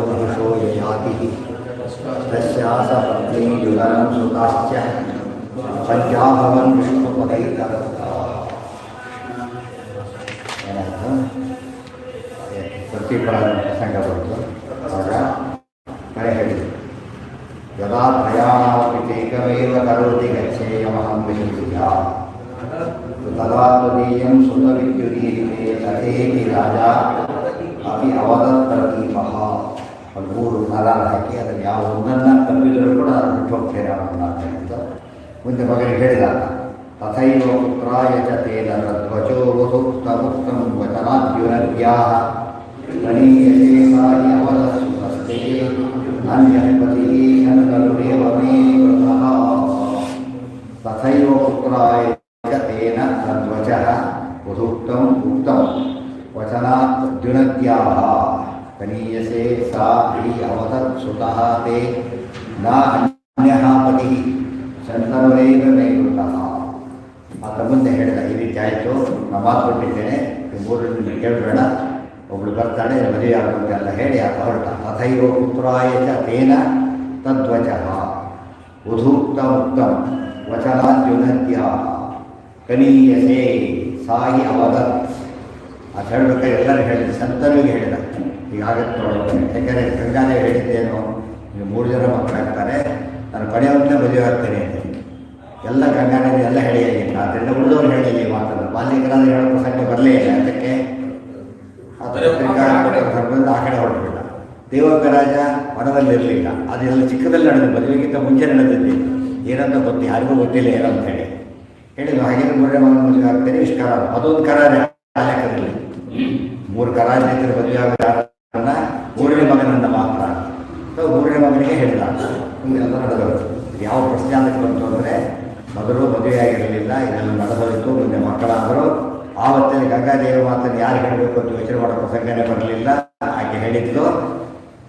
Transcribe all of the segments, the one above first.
पुरुषो ययाति तस्यास पत्नी युगलं सुताश्च पंचाभवन् विष्णुपदैकरस्ताः। ಏನಾಯಿತು? ಪ್ರತಿಫಲದ ಪ್ರಸಂಗ ಬಂತು. ಆಗ ಕರೆ ಹೇಳಿದರು, ಯದಾ ಪ್ರಯಾಣಾಪಿತೇಕಮೇವ ಕರೋತಿ ಗಚ್ಚೇಯಮಹಂ ವಿಶುದ್ಧಿಯ ತದಾ ತ್ವದೀಯಂ ಸುತವಿದ್ಯುದೀರಿತೆ ತಥೇತಿ ರಾಜ ಅಪಿ ಅವದತ್ ಪ್ರದೀಪಃ. ಅದು 3 ನರಾಲ ಹಾಕಿ ಅದನ್ನು ಯಾವ ಒಂದನ್ನು ತಪ್ಪಿದರೂ ಕೂಡ ಅದನ್ನು ಬಿಟ್ಟು ಹೋಗ್ತೇನೆ ಅವನ್ನ ಅಂತ ಮುಂದೆ ಮಗನಿಗೆ ಹೇಳಿದಾಗ, ತಥೈವ ಪುತ್ರಾಯ ಚ ತೇನ ಧ್ವಜೋ ವಧುಕ್ತಮುಕ್ತಂ ವಚನಾದ್ಯುನದ್ಯಾಃ ಗಣೀಯತೆ ಸಾಯಿ ಅವದಸ್ಸುತಸ್ತೆ ಅನ್ಯಪತಿಃ ಶನಕರುರೇವ ಮೇ ಕೃತಃ. ತಥೈವ ಪುತ್ರಾಯ ಚ ತೇನ ತದ್ವಚಃ ವಧುಕ್ತಂ ಉಕ್ತಂ ವಚನಾತ್ ದ್ಯುನದ್ಯಾಃ ಗಣೀಯಸೆ ಸಾ ಹಿ ಅವದತ್ಸುತಃ ತೇ ನ ಅನ್ಯಃ ಪತಿಃ ಶನಕರುರೇವ ಮೇ ಕೃತಃ. ಆತ ಮುಂದೆ ಹೇಳಿದ, ಈ ರೀತಿ ಆಯಿತು, ನಾನು ಮಾತು ಕೊಟ್ಟಿದ್ದೇನೆ, ಈ 3 ಕೇಳಬೇಡ, ಒಬ್ಳು ಬರ್ತಾಳೆ, ಮದುವೆ ಆಗುವಂತೆ ಎಲ್ಲ ಹೇಳಿ ಆತ ಹೊರಟ. ತಥೈವ ಪುತ್ರಾಯ ಚ ತೇನ ತದ್ವಚಃ ಉಧೂಕ್ತಮುಕ್ತಂ ವಚನಾದ್ಯುನದ್ಯಾಃ ಕನೀಯಸೆ ಸಾಯಿ ಅವದತ್. ಅದು ಹೇಳಬೇಕಾದ್ರೆ ಎಲ್ಲರೂ ಹೇಳಿದ, ಸಂತನಿಗೆ ಹೇಳಿದ, ಹೀಗಾಗತ್ತೆ ನೋಡೋದು. ಯಾಕೆಂದರೆ ಗಂಗಾದೇವಿ ಹೇಳಿದ್ದೇನು, ನೀವು 3 ಜನ ಮಕ್ಕಳಾಗ್ತಾರೆ, ನಾನು ಕೊನೆಯವನ್ನೇ ಮದುವೆ ಆಗ್ತೇನೆ ಅಂತ ಎಲ್ಲ ಗಂಗಾನದಿ ಎಲ್ಲ ಹೇಳಿಯಾಗಿಲ್ಲ. ಅದರಿಂದ ಉಳಿದವರು ಹೇಳಿಲ್ಲ ಈ ಮಾತನ್ನು. ಬಾಲ್ಯಕರಾದ ಹೇಳೋ ಪ್ರಸಂಗ ಬರಲೇ ಇಲ್ಲ. ಅದಕ್ಕೆ ಬಂದು ಆ ಕಡೆ ಹೊರಟುಬಿಟ್ಟ. ದೇವಕರಾಜ ವನದಲ್ಲಿರಲಿಲ್ಲ, ಅದೆಲ್ಲ ಚಿಕ್ಕದಲ್ಲಿ ನಡೆದು ಮದುವೆಗಿಂತ ಮುಂಚೆ ನಡೆದಿದ್ದೆ. ಏನಂತ ಗೊತ್ತು, ಯಾರಿಗೂ ಗೊತ್ತಿಲ್ಲ ಏನು ಅಂತ ಹೇಳಿದ್ರು. ಹಾಗೇನು 3ನೇ ಮಗನ ಮದುವೆ ಆಗ್ತೇನೆ, ಇಷ್ಟು ಕರಾರ, ಅದೊಂದು ಕರಾರ ಆ ಲೆಕ್ಕದಲ್ಲಿ. 3 ಕರಾರ ಇದ್ದರೆ ಮದುವೆ ಆಗೋದನ್ನ 3ನೇ ಮಗನನ್ನ ಮಾತ್ರ. 3ನೇ ಮಗನಿಗೆ ಹೇಳಿದ. ಎಲ್ಲ ನಡೆದವರು. ಯಾವ ಪ್ರಶ್ನೆ ಅದಕ್ಕೆ ಬಂತು ಅಂದರೆ, ಮೊದಲು ಮದುವೆಯಾಗಿರಲಿಲ್ಲ, ಇದೆಲ್ಲ ನಡೆದೋಯಿತು, ಮುಂದೆ ಮಕ್ಕಳಾದರೂ ಆವತ್ತೇ ಗಂಗಾದೇವಿ ಮಾತನ್ನು ಯಾರು ಹೇಳಬೇಕು ಅಂತ ಯೋಚನೆ ಮಾಡೋ ಪ್ರಸಂಗನೇ ಬರಲಿಲ್ಲ. ಆಕೆ ಹೇಳಿದ್ದು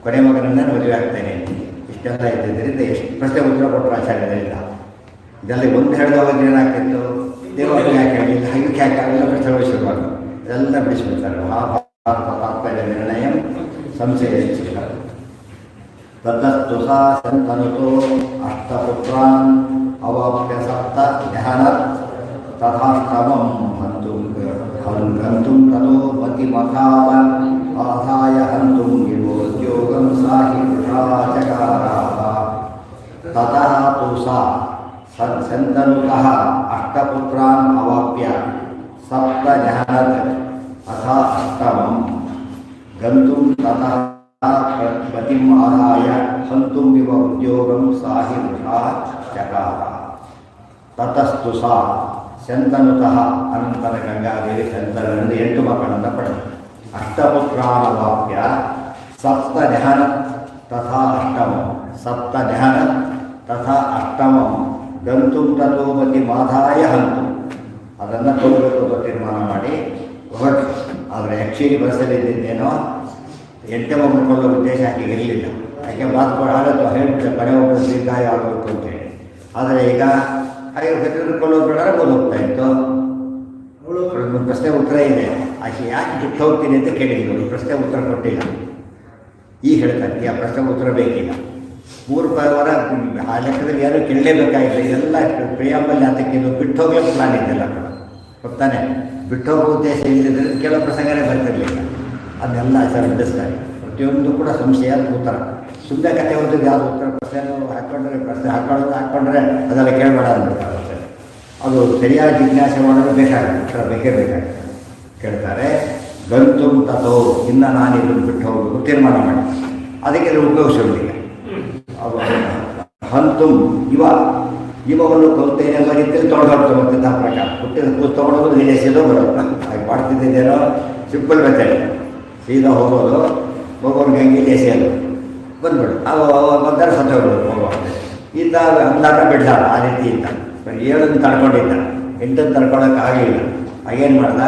ಕೊನೆ ಮಗನನ್ನೇ ಮದುವೆ ಆಗ್ತೇನೆ. ಇಷ್ಟೆಲ್ಲ ಇದ್ದಿದ್ದರಿಂದ ಎಷ್ಟು ಪ್ರಶ್ನೆ ಉತ್ತರ ಕೊಟ್ಟರು ಆಚಾರ್ಯರಿಂದ. ಇದೆಲ್ಲ ಒಂದು ಹೇಳಿದವಾಗ ಏನಾಗ್ತಿತ್ತು, ದೇವರು ಯಾಕೆ ಹೇಳಿಲ್ಲ, ಹಾಗೆ ಯಾಕೆ ಅವೆಲ್ಲ ಪ್ರಶ್ನೆ ಶುರುವಾಗ ಇದೆಲ್ಲ ಬಿಡಿಸ್ಬಿಡ್ತಾರೆ. ಮಹಾಭಾರತ ತಾತ್ಪರ್ಯ ನಿರ್ಣಯ ಸಂಶಯ ತತಸ್ತು ಸಾ ಸಂತನುತೋ ಅಷ್ಟಪುತ್ರಾನ್ ಅವಾಪ್ಯ ಸಪ್ತ ಜ್ಞಾನತ್ ತಥಾಷ್ಟಮಂ ಗಂತುಂ ತಥೋ ಮತಿಮಥಾವ ಆದಾಯ ಹಂತುಂ ಗಿರೋದ್ಯೋಗಂ ಸಾಹಿ ವೃಷಾಚಕಾರಾಃ. ತತಃ ತು ಸಾ ಸಂತನುತಃ ಅಷ್ಟಪುತ್ರಾನ್ ಅವಾಪ್ಯ ಸಪ್ತ ಜ್ಞಾನತ್ ತಥಾ ಅಷ್ಟಮಂ ಗಂತುಂ ತತಃ ಪತಿಂ ಆದಾಯ ಹಂತುಂ ಇವ ಉದ್ಯೋಗಂ ಸಾಹಿ ವೃಷಾ ಚಕಾರ. ತತಸ್ತು ಸಾ ಶಂತನುತಃ ಅನಂತರ ಗಂಗಾದೇವಿ ಶಂತನರಿಂದ 8 ಮಕ್ಕಳನ್ನು ಪಡೆದ. ಅಷ್ಟಪುತ್ರಾನವಾಪ್ಯ ಸಪ್ತ ಜ್ಞಾನ ತಥಾ ಅಷ್ಟಮಂ ಸಪ್ತ ಜ್ಞಾನ ತಥಾ ಅಷ್ಟಮಂ ಗಂತುಂ ತಥೋಪತಿ ಮಾಧಾಯ ಹಂತು. ಅದನ್ನು ಕೊಡಬೇಕು ಅಂತ ತೀರ್ಮಾನ ಮಾಡಿ ಹೊರಟು. ಆದರೆ ಆ್ಯಕ್ಚುಲಿ ಬಸ್ಸಲ್ಲಿದ್ದೇನೋ 8ನೇ ಮಗನ ಕೊಲ್ಲೋ ಉದ್ದೇಶ ಆಕೆ ಇರಲಿಲ್ಲ. ಯಾಕೆ ಮಾತು ಆಗುತ್ತೆ ಹೇಳಿಬಿಟ್ಟು ಕಡೆ ಒಬ್ಬರು ದೀರ್ಘಾಯ ಆಗಬೇಕು ಅಂತೇಳಿ. ಆದರೆ ಈಗ ಹಾಗೆ ಹೆಸರುಕೊಳ್ಳೋದು ಬೇಡ ಓದೋಗ್ತಾ ಇತ್ತು. ಒಂದು ಪ್ರಶ್ನೆ ಉತ್ತರ ಇದೆ, ಆಕೆ ಯಾಕೆ ಬಿಟ್ಟು ಹೋಗ್ತೀನಿ ಅಂತ ಕೇಳಿದ್ರು. ಈ ಪ್ರಶ್ನೆ ಉತ್ತರ ಕೊಟ್ಟಿಲ್ಲ. ಈಗ ಹೇಳ್ತಾರೆ ಆ ಪ್ರಶ್ನೆ ಉತ್ತರ ಬೇಕೀಗ. 3 ವಾರ ಆ ಲೆಕ್ಕದಲ್ಲಿ ಯಾರು ಕೇಳಲೇಬೇಕಾಗಿಲ್ಲ. ಇದೆಲ್ಲ ಪ್ರಿಯಾಂಬಲ್ಲಿ ಅದಕ್ಕೆ ಬಿಟ್ಟು ಹೋಗೋ ಪ್ಲಾನ್ ಇದೆಲ್ಲ ಕೂಡ ಗೊತ್ತಾನೆ. ಬಿಟ್ಟು ಹೋಗೋ ಉದ್ದೇಶ ಇಲ್ಲದಿದ್ರೆ ಕೆಲವು ಪ್ರಸಂಗನೇ ಬರ್ತಿರ್ಲಿಲ್ಲ. ಅದನ್ನೆಲ್ಲ ಸರ್ ಬಿಡಿಸ್ತಾರೆ. ಪ್ರತಿಯೊಂದು ಕೂಡ ಸಂಶಯ ಉತ್ತರ. ಸುಮ್ಮನೆ ಕತೆ ಓದಿದ್ದು ಯಾವುದು ಉತ್ತರ ಪ್ರಶ್ನೆ ಪ್ರಶ್ನೆ ಹಾಕ್ಕೊಂಡ್ರೆ ಅದೆಲ್ಲ ಕೇಳಬೇಡ ಅಂದ್ಬಿಡ್ತಾರೆ. ಅದು ಸರಿಯಾಗಿ ಜಿಜ್ಞಾಸೆ ಮಾಡೋದು ಬೇಕಾಗುತ್ತೆ, ಉತ್ತರ ಬೇಕೇ ಬೇಕಾಗುತ್ತೆ. ಕೇಳ್ತಾರೆ ಗಂತುಂ ತಥೋ, ಇನ್ನು ನಾನು ಇದನ್ನು ಬಿಟ್ಟು ಹೋಗೋದು ತೀರ್ಮಾನ ಮಾಡಿ ಅದಕ್ಕೆ ಉಪಯೋಗಿಸೋದಿಲ್ಲ. ಹಂತುಂ ಇವವನ್ನು ಕೊಲ್ತೇನೆ ಎಂಬ ರೀತಿಯಲ್ಲಿ ತೊಗೊಂಡು ಹೋಗ್ತದೆ. ಆ ಪ್ರಕಾರ ಹುಟ್ಟಿದ ಕೂತು ತೊಗೊಂಡೋದು ವಿದೇಶಿಯದೋ ಬರೋದು ಹಾಗೆ ಮಾಡ್ತಿದ್ದೇನೋ. ಸಿಂಪಲ್ ಮೆಥಡ್, ಸೀದಾ ಹೋಗೋದು, ಹೋಗೋರ್ಗೆ ಹಂಗೆ ಎಸೆಯೋದು ಬಂದ್ಬಿಡು. ಒಂಥರ ಸತ್ತೋಗ್ಬಿಡೋದು ಹೋಗುವಾಗ. ಈತ ಅಂದಾಗ ಬಿಡ್ಲಾರ ಆ ರೀತಿ ಇದ್ದ. 7 ತಡ್ಕೊಂಡಿದ್ದ, 8 ತಡ್ಕೊಳ್ಳೋಕ್ಕಾಗಲಿಲ್ಲ. ಆಗೇನು ಮಾಡ್ದ,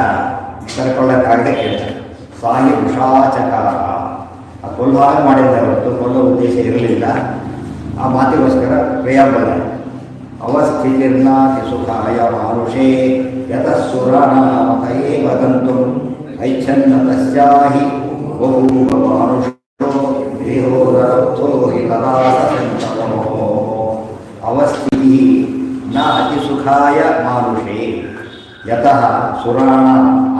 ತಡ್ಕೊಳ್ಳೋಕ್ಕಾಗದೆ ಕೇಳ್ತಾರೆ ಸಾಯಿ ವೃಷಾಚಕಾರ. ಆ ಕೊಲ್ಲುವಾಗ ಮಾಡಿದ್ದ ಹೊರತು ಕೊಲ್ಲೋ ಉದ್ದೇಶ ಇರಲಿಲ್ಲ. ಆ ಮಾತಿಗೋಸ್ಕರ ಪ್ರಿಯಾಂಬಲ ಅವಸ್ಥಿತಿರ್ನಾತಿ ಸುಖಾಯ ಮಾನುಷೇ ಯತಃಸುರಾನಾಮತಯೇವ ಗಂತುಂ ಐಚ್ಛನ್ನ ತಸ್ಯಾಹಿ ಬಹು ಮಾನುಷೋ ದೇಹೋದರರ್ಥೋ ಹಿ ತದಾ ಸಂತಮೋ ಅವಸ್ಥಿತಿ ನ ಅತಿಸುಖಾಯ ಮಾನುಷೇ ಯತಃ ಸುರಾಣ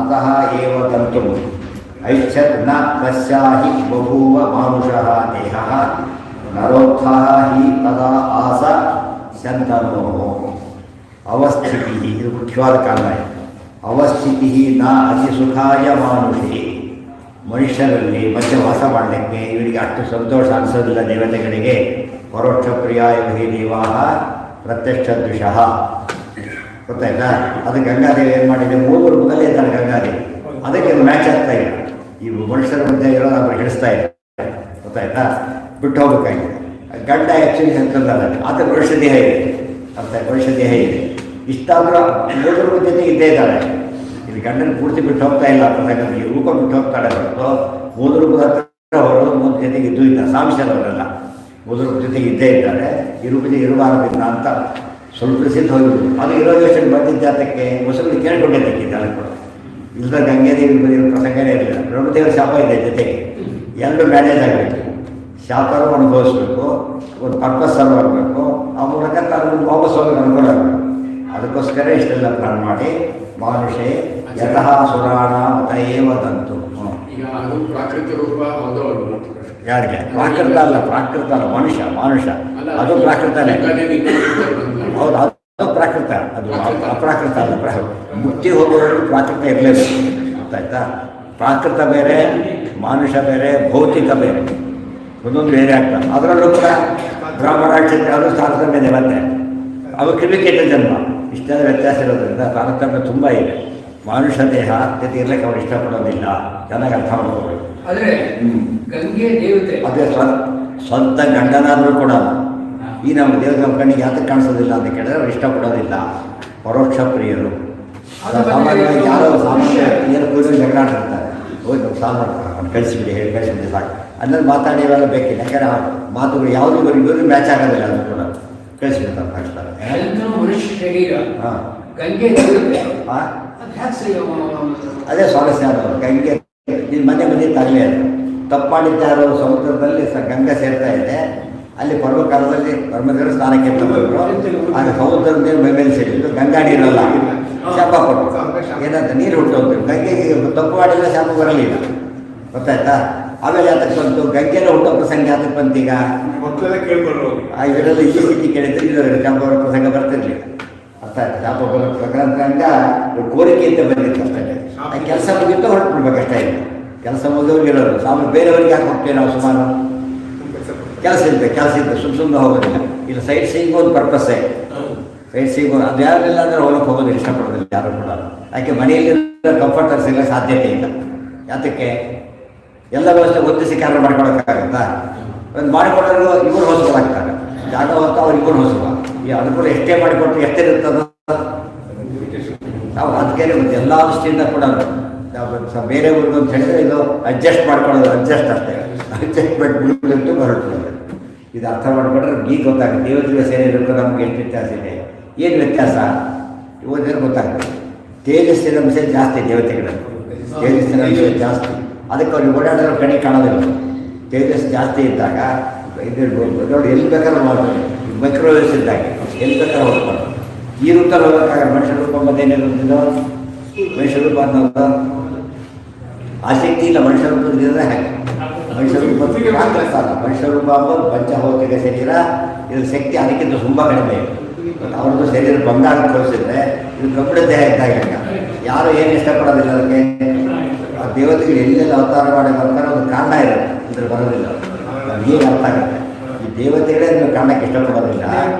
ಅತಃ ಏವ ಗಂತುಂ ಐಚ್ಛತ್ ನ ತಸ್ಯಾಹಿ ಬಭೂವ ಮಾನುಷಃ ದೇಹಃ ನರೋತ್ಥಃ ಹಿ ತದಾ ಆಸ ಶಂತನೋ ಅವಸ್ಥಿತಿ ಇದು ಮುಖ್ಯವಾದ ಕಾರಣ. ಅವಸ್ಥಿತಿ ನ ಅತಿಸುಖಾಯ ಮಾನುಷೇ ಮನುಷ್ಯರಲ್ಲಿ ಮಧ್ಯೆ ವಾಸ ಮಾಡಲಿಕ್ಕೆ ಇವರಿಗೆ ಅಷ್ಟು ಸಂತೋಷ ಅನಿಸೋದಿಲ್ಲ. ದೇವತೆಗಳಿಗೆ ಪರೋಕ್ಷ ಪ್ರಿಯಾಯ ಹಿ ದೇವಾಹ ಪ್ರತ್ಯಕ್ಷ ದ್ವಿಷಃ ಗೊತ್ತಾಯ್ತಾ. ಅದು ಗಂಗಾದೇವಿ ಏನು ಮಾಡಿದೆ, 3 ರೂಪದಲ್ಲಿ ಇದ್ದಾಳೆ ಗಂಗಾದೇವಿ. ಅದಕ್ಕೆ ಮ್ಯಾಚ್ ಆಗ್ತಾ ಇಲ್ಲ. ಇವು ಮನುಷ್ಯರ ಮಧ್ಯೆ ಇರೋದು ಅವ್ರು ಹಿಡಿಸ್ತಾ ಇದೆ ಗೊತ್ತಾಯ್ತಾ. ಬಿಟ್ಟು ಹೋಗ್ಬೇಕಾಗಿದೆ. ಗಂಡ ಆ್ಯಕ್ಚುಲಿ ಅಂತಂದಲ್ಲ, ಆತ ಮನುಷ್ಯ ದೇಹ ಇದೆ ಅರ್ಥ, ಮನುಷ್ಯ ದೇಹ ಇದೆ. ಇಷ್ಟಾದರೂ 3 ರೂಪದ ಜೊತೆ ಇದ್ದೇ ಇದ್ದಾಳೆ. ಇಲ್ಲಿ ಗಂಡನ ಪೂರ್ತಿ ಬಿಟ್ಟು ಹೋಗ್ತಾ ಇಲ್ಲ ಅಂತಕ್ಕಂಥ ಈ ರೂಪ ಬಿಟ್ಟು ಹೋಗ್ತಾಳೆ ಹೊರತು 3 ರೂಪದ ಹತ್ರ ಹೊರಡು 3 ಜೊತೆಗೆ ಇದ್ದು ಇದ್ದ ಸಾಂಶದವರೆಲ್ಲ 3 ರೂಪದ ಜೊತೆಗೆ ಇದ್ದೇ ಇದ್ದಾರೆ. ಈ ರೂಪದ ಇರಬಾರದಿಲ್ಲ ಅಂತ ಸ್ವಲ್ಪ ಪ್ರಸಿದ್ಧ ಹೋಗಿಬಿಟ್ಟು ಅದು ಇರೋ ಯೋಚನೆ ಬಂದಿದ್ದ ಜಾತಕ್ಕೆ ಮುಸಲ್ಮಾನ ಕೇಳ್ಕೊಂಡೇ ತೆಕ್ಕಿದ್ದ ಕೂಡ. ಇಲ್ಲದ ಗಂಗಾದೇವಿ ಬದಿರೋ ಪ್ರಸಂಗನೇ ಇರಲಿಲ್ಲ. ಬ್ರಹ್ಮದೇವರ ಶಾಪ ಇದೆ ಜೊತೆಗೆ, ಎಲ್ಲರೂ ಮ್ಯಾನೇಜ್ ಆಗಬೇಕು. ಶಾಪರು ಅನುಭವಿಸ್ಬೇಕು, ಒಂದು ಪರ್ಪಸ್ ಅನ್ನು ಆಗಬೇಕು, ಆ ಮೂಲಕ ತಾನು ವಾಪಸ್ ಹೋಗಿ ಅನುಕೂಲ ಆಗಬೇಕು. ಅದಕ್ಕೋಸ್ಕರ ಇಷ್ಟೆಲ್ಲ ಪ್ಲಾನ್ ಮಾಡಿ ಮಾನುಷೇ ಯತಃ ಸುರಾಣ ಮತ ಏವ ದಂತು. ಯಾರಿಗೆ? ಪ್ರಾಕೃತ ಅಲ್ಲ, ಪ್ರಾಕೃತ ಅಲ್ಲ, ಮನುಷ್ಯ ಅದು ಪ್ರಾಕೃತನೇ. ಹೌದು, ಅದು ಪ್ರಾಕೃತ, ಅದು ಅಪ್ರಾಕೃತ ಅಲ್ಲ. ಮುಕ್ತಿ ಹೋಗುವವರೆಗೂ ಪ್ರಾಕೃತ ಇರಲೇಬೇಕು ಗೊತ್ತಾಯ್ತಾ. ಪ್ರಾಕೃತ ಬೇರೆ, ಮಾನುಷ ಬೇರೆ, ಭೌತಿಕ ಬೇರೆ, ಒಂದೊಂದು ಬೇರೆ ಆಗ್ತದೆ. ಅದರಲ್ಲೂ ಕೂಡ ಬ್ರಾಹ್ಮಣ ಕ್ಷೇತ್ರ ಅದು ತಾರತಮ್ಯದೆ. ಮತ್ತೆ ಅವು ಕ್ರಿಮಿಕೇಟ ಜನ್ಮ, ಇಷ್ಟೆಲ್ಲ ವ್ಯತ್ಯಾಸ ಇರೋದ್ರಿಂದ ತಾರತಮ್ಯ ತುಂಬ ಇದೆ. ಮಾನುಷ ದೇಹ ಜೊತೆ ಇರಲಿಕ್ಕೆ ಅವ್ರು ಇಷ್ಟಪಡೋದಿಲ್ಲ. ಚೆನ್ನಾಗಿ ಅರ್ಥ ಮಾಡ್ಕೋಬೇಕು. ಅದೇ ಸ್ವಂತ ಗಂಡನಾದರೂ ಕೂಡ ಈ ನಮ್ಮ ದೇವರ ಕಣ್ಣಿಗೆ ಯಾತಕ್ಕೆ ಕಾಣಿಸೋದಿಲ್ಲ ಅಂತ ಕೇಳಿದ್ರೆ ಅವ್ರು ಇಷ್ಟಪಡೋದಿಲ್ಲ. ಪರೋಕ್ಷ ಪ್ರಿಯರು. ಸಾಮಾನ್ಯವಾಗಿ ಯಾರೋ ಸಾಮಾನ್ಯ ಏನು ಕೂದಲು ಜಗಳ ಆಡಿರ್ತಾರೆ, ಹೋಗಿ ನಾವು ಸಾಮಾನ್ಯ ಕಳಿಸಿಬಿಡಿ, ಹೇಳಿ ಕಳಿಸಿಬಿಡಿ ಸಾಕು. ಅದನ್ನು ಮಾತಾಡಿರೋಲ್ಲ ಬೇಕಿಲ್ಲ. ಯಾಕಂದರೆ ಆ ಮಾತುಗಳು ಯಾವುದೂ ಇವರು ಮ್ಯಾಚ್ ಆಗೋದಿಲ್ಲ. ಅದು ಕೂಡ ಕಳಿಸ್ಬಿಡ್ತಾರೆ ಕಳಿಸ್ತಾರೆ. ಹಾಂ, ಅದೇ ಸ್ವಾರಸ್ಯ ಆದವರು ಗಂಗೆ ಮನೆ ತರಲೇ ಅದು ತಪ್ಪು ಮಾಡಿದ್ದಾರೋ. ಸಮುದ್ರದಲ್ಲಿ ಗಂಗಾ ಸೇರ್ತಾ ಇದೆ. ಅಲ್ಲಿ ಪರ್ವಕಾಲದಲ್ಲಿ ಪರಮೇಶ್ವರ ಸ್ನಾನಕ್ಕೆ ಬಂದರು. ಆಗ ಸಮುದ್ರದ ನೀರು ಮೇಲೆ ಸೇರಿದ್ದು, ಗಂಗಾ ನೀರಲ್ಲ, ಶಾಪ ಕೊಟ್ಟು ಏನಂತ ನೀರು ಹುಟ್ಟೋದು. ಗಂಗೆಗೆ ತಪ್ಪು ಮಾಡಿಲ್ಲ, ಶಾಪ ಬರಲಿಲ್ಲ ಗೊತ್ತಾಯ್ತಾ. ಆಮೇಲೆ ಅದಕ್ಕೆ ಬಂತು ಗಂಗೆನ ಹುಟ್ಟೋ ಪ್ರಸಂಗ ಅದಕ್ಕೆ ಬಂತೀಗ ಇವರೆಲ್ಲ ಈ ಸ್ಥಿತಿ ಕೇಳಿದ್ರೆ ಇದು ಶಾಪ ಬರೋ ಪ್ರಸಂಗ ಬರ್ತಿರ್ಲಿಲ್ಲ. ಅರ್ಥ ಆಯ್ತು. ಶಾಪ ಬರೋ ಪ್ರಸಂಗ ಕೋರಿಕೆ ಅಂತ ಬಂದಿತ್ತು ಅಷ್ಟೇ. ಕೆಲಸ ಮುಗಿತು ಹೊರಟ್ಬಿಡ್ಬೇಕಷ್ಟೇ. ಇಲ್ಲ ಕೆಲಸ ಮುಗಿದವ್ರಿಗಿರೋದು ಸಾಮಾನ್ಯ ಬೇರೆಯವ್ರಿಗೆ ಯಾಕೆ ಹೋಗ್ತೇವೆ ನಾವು. ಸುಮಾರು ಕೆಲಸ ಇದ್ದೆ ಸುಮ್ಮನೆ ಹೋಗೋದಿಲ್ಲ. ಇಲ್ಲ ಸೈಟ್ ಸೀಯಿಂಗ್ ಒಂದು ಪರ್ಪಸ್ಸೇ. ಸೈಟ್ ಸೀಯಿಂಗ್ ಅದು ಯಾರಿಲ್ಲ ಅಂದರೆ ಹೋಗಕ್ಕೆ ಹೋಗೋದಿಲ್ಲ, ಇಷ್ಟಪಡೋದಿಲ್ಲ ಯಾರು ಕೂಡ. ಯಾಕೆ ಮನೆಯಲ್ಲಿ ಕಂಫರ್ಟರ್ಸ್ ಇಲ್ಲ, ಸಾಧ್ಯತೆ ಇಲ್ಲ. ಯಾತಕ್ಕೆ ಎಲ್ಲ ವ್ಯವಸ್ಥೆ ಹೊಂದಿಸಿ ಕಾರ್ಯ ಮಾಡ್ಕೊಳಕ್ಕಾಗತ್ತಾ? ಒಂದು ಮಾಡಿಕೊಡೋರು ಇವರು ಹೊಸಬಾಗ್ತಾರೆ, ಜಾಗ ಹೊತ್ತು ಅವ್ರು ಇವರು ಹೊಸಬ. ಈ ಅನುಕೂಲ ಎಷ್ಟೇ ಮಾಡಿಕೊಟ್ರು ಎಷ್ಟಿರುತ್ತದೋ ನಾವು ಅದಕ್ಕೆ ಮತ್ತು ಎಲ್ಲ ದೃಷ್ಟಿಯಿಂದ ಕೂಡ ಬೇರೆ ಊರಿಗೆ ಅಂತ ಹೇಳಿದ್ರೆ ಇದು ಅಡ್ಜಸ್ಟ್ ಮಾಡ್ಕೊಳ್ಳೋದು, ಅಡ್ಜಸ್ಟ್ ಅಷ್ಟೇ. ಅಡ್ಜಸ್ಟ್ಮೆಂಟ್ ಬಿಡುಗಂತೂ ಹೊರಟು. ಇದು ಅರ್ಥ ಮಾಡಿಕೊಂಡ್ರೆ ಈಗ ಗೊತ್ತಾಗುತ್ತೆ. ದೇವತೆಗಳ ಸೇರಿರೋಕ್ಕೂ ನಮ್ಗೆ ಎಷ್ಟು ವ್ಯತ್ಯಾಸ ಇದೆ. ಏನು ವ್ಯತ್ಯಾಸ ಇವತ್ತೇನು ಗೊತ್ತಾಗುತ್ತೆ. ತೇಜಸ್ಸಿನ ಅಂಶ ಜಾಸ್ತಿ ದೇವತೆಗಳಲ್ಲಿ, ತೇಜಸ್ಸಿನ ಅಂಶ ಜಾಸ್ತಿ. ಅದಕ್ಕೆ ಅವ್ರಿಗೆ ಓಡಾಡೋದ್ರ ಕಡೆ ಕಾಣೋದಿಲ್ಲ. ತೇಜಸ್ ಜಾಸ್ತಿ ಇದ್ದಾಗ ಇದು ನೋಡಿ ಎಲ್ಲಿ ಬೇಕಾದ್ರೂ ಮಾಡ್ತಾರೆ. ಮೈಕ್ರೋವೇವ್ಸ್ ಇದ್ದಾಗೆ ಎಲ್ಲಿ ಬೇಕಾದ್ರೂ ಹೋಗ್ತಾರೆ. ಈ ರೂಪದಲ್ಲಿ ಹೋಗೋಕ್ಕಾಗ ಮನುಷ್ಯ ರೂಪ ಮತ್ತೇನಿರುತ್ತಿದ್ದೋ ಮನುಷ್ಯ ರೂಪ ಅನ್ನೋದು ಆಸಕ್ತಿ ಇಲ್ಲ. ಮನುಷ್ಯ ರೂಪದಿದ್ರೆ ಹಾಗೆ ಮನುಷ್ಯ ರೂಪ ಮನುಷ್ಯ ರೂಪ ಅಂಬೋದು ಪಂಚಭೌತಿಕ ಶರೀರ. ಇದ್ರ ಶಕ್ತಿ ಅದಕ್ಕಿಂತ ತುಂಬ ಕಡಿಮೆ. ಮತ್ತು ಅವ್ರದ್ದು ಶರೀರ ಬಂಗಾರ ತೋರಿಸಿದ್ರೆ ಇದು ಕಬ್ಬಿಣ ದೇಹ ಇದ್ದಾಗ ಯಾರು ಏನು ಇಷ್ಟಪಡೋದಿಲ್ಲ. ಅದಕ್ಕೆ ಆ ದೇವತೆಗಳು ಎಲ್ಲೆಲ್ಲ ಅವತಾರ ಮಾಡಿ ಬರ್ತಾರೆ, ಒಂದು ಕಾರಣ ಇರುತ್ತೆ, ಇದ್ರ ಬರೋದಿಲ್ಲ. ಏನು ಅರ್ಥ ಆಗುತ್ತೆ. ಈ ದೇವತೆಗಳೇ ನೀವು ಕಾರಣಕ್ಕೆ ಇಷ್ಟಪಡೋದಿಲ್ಲ.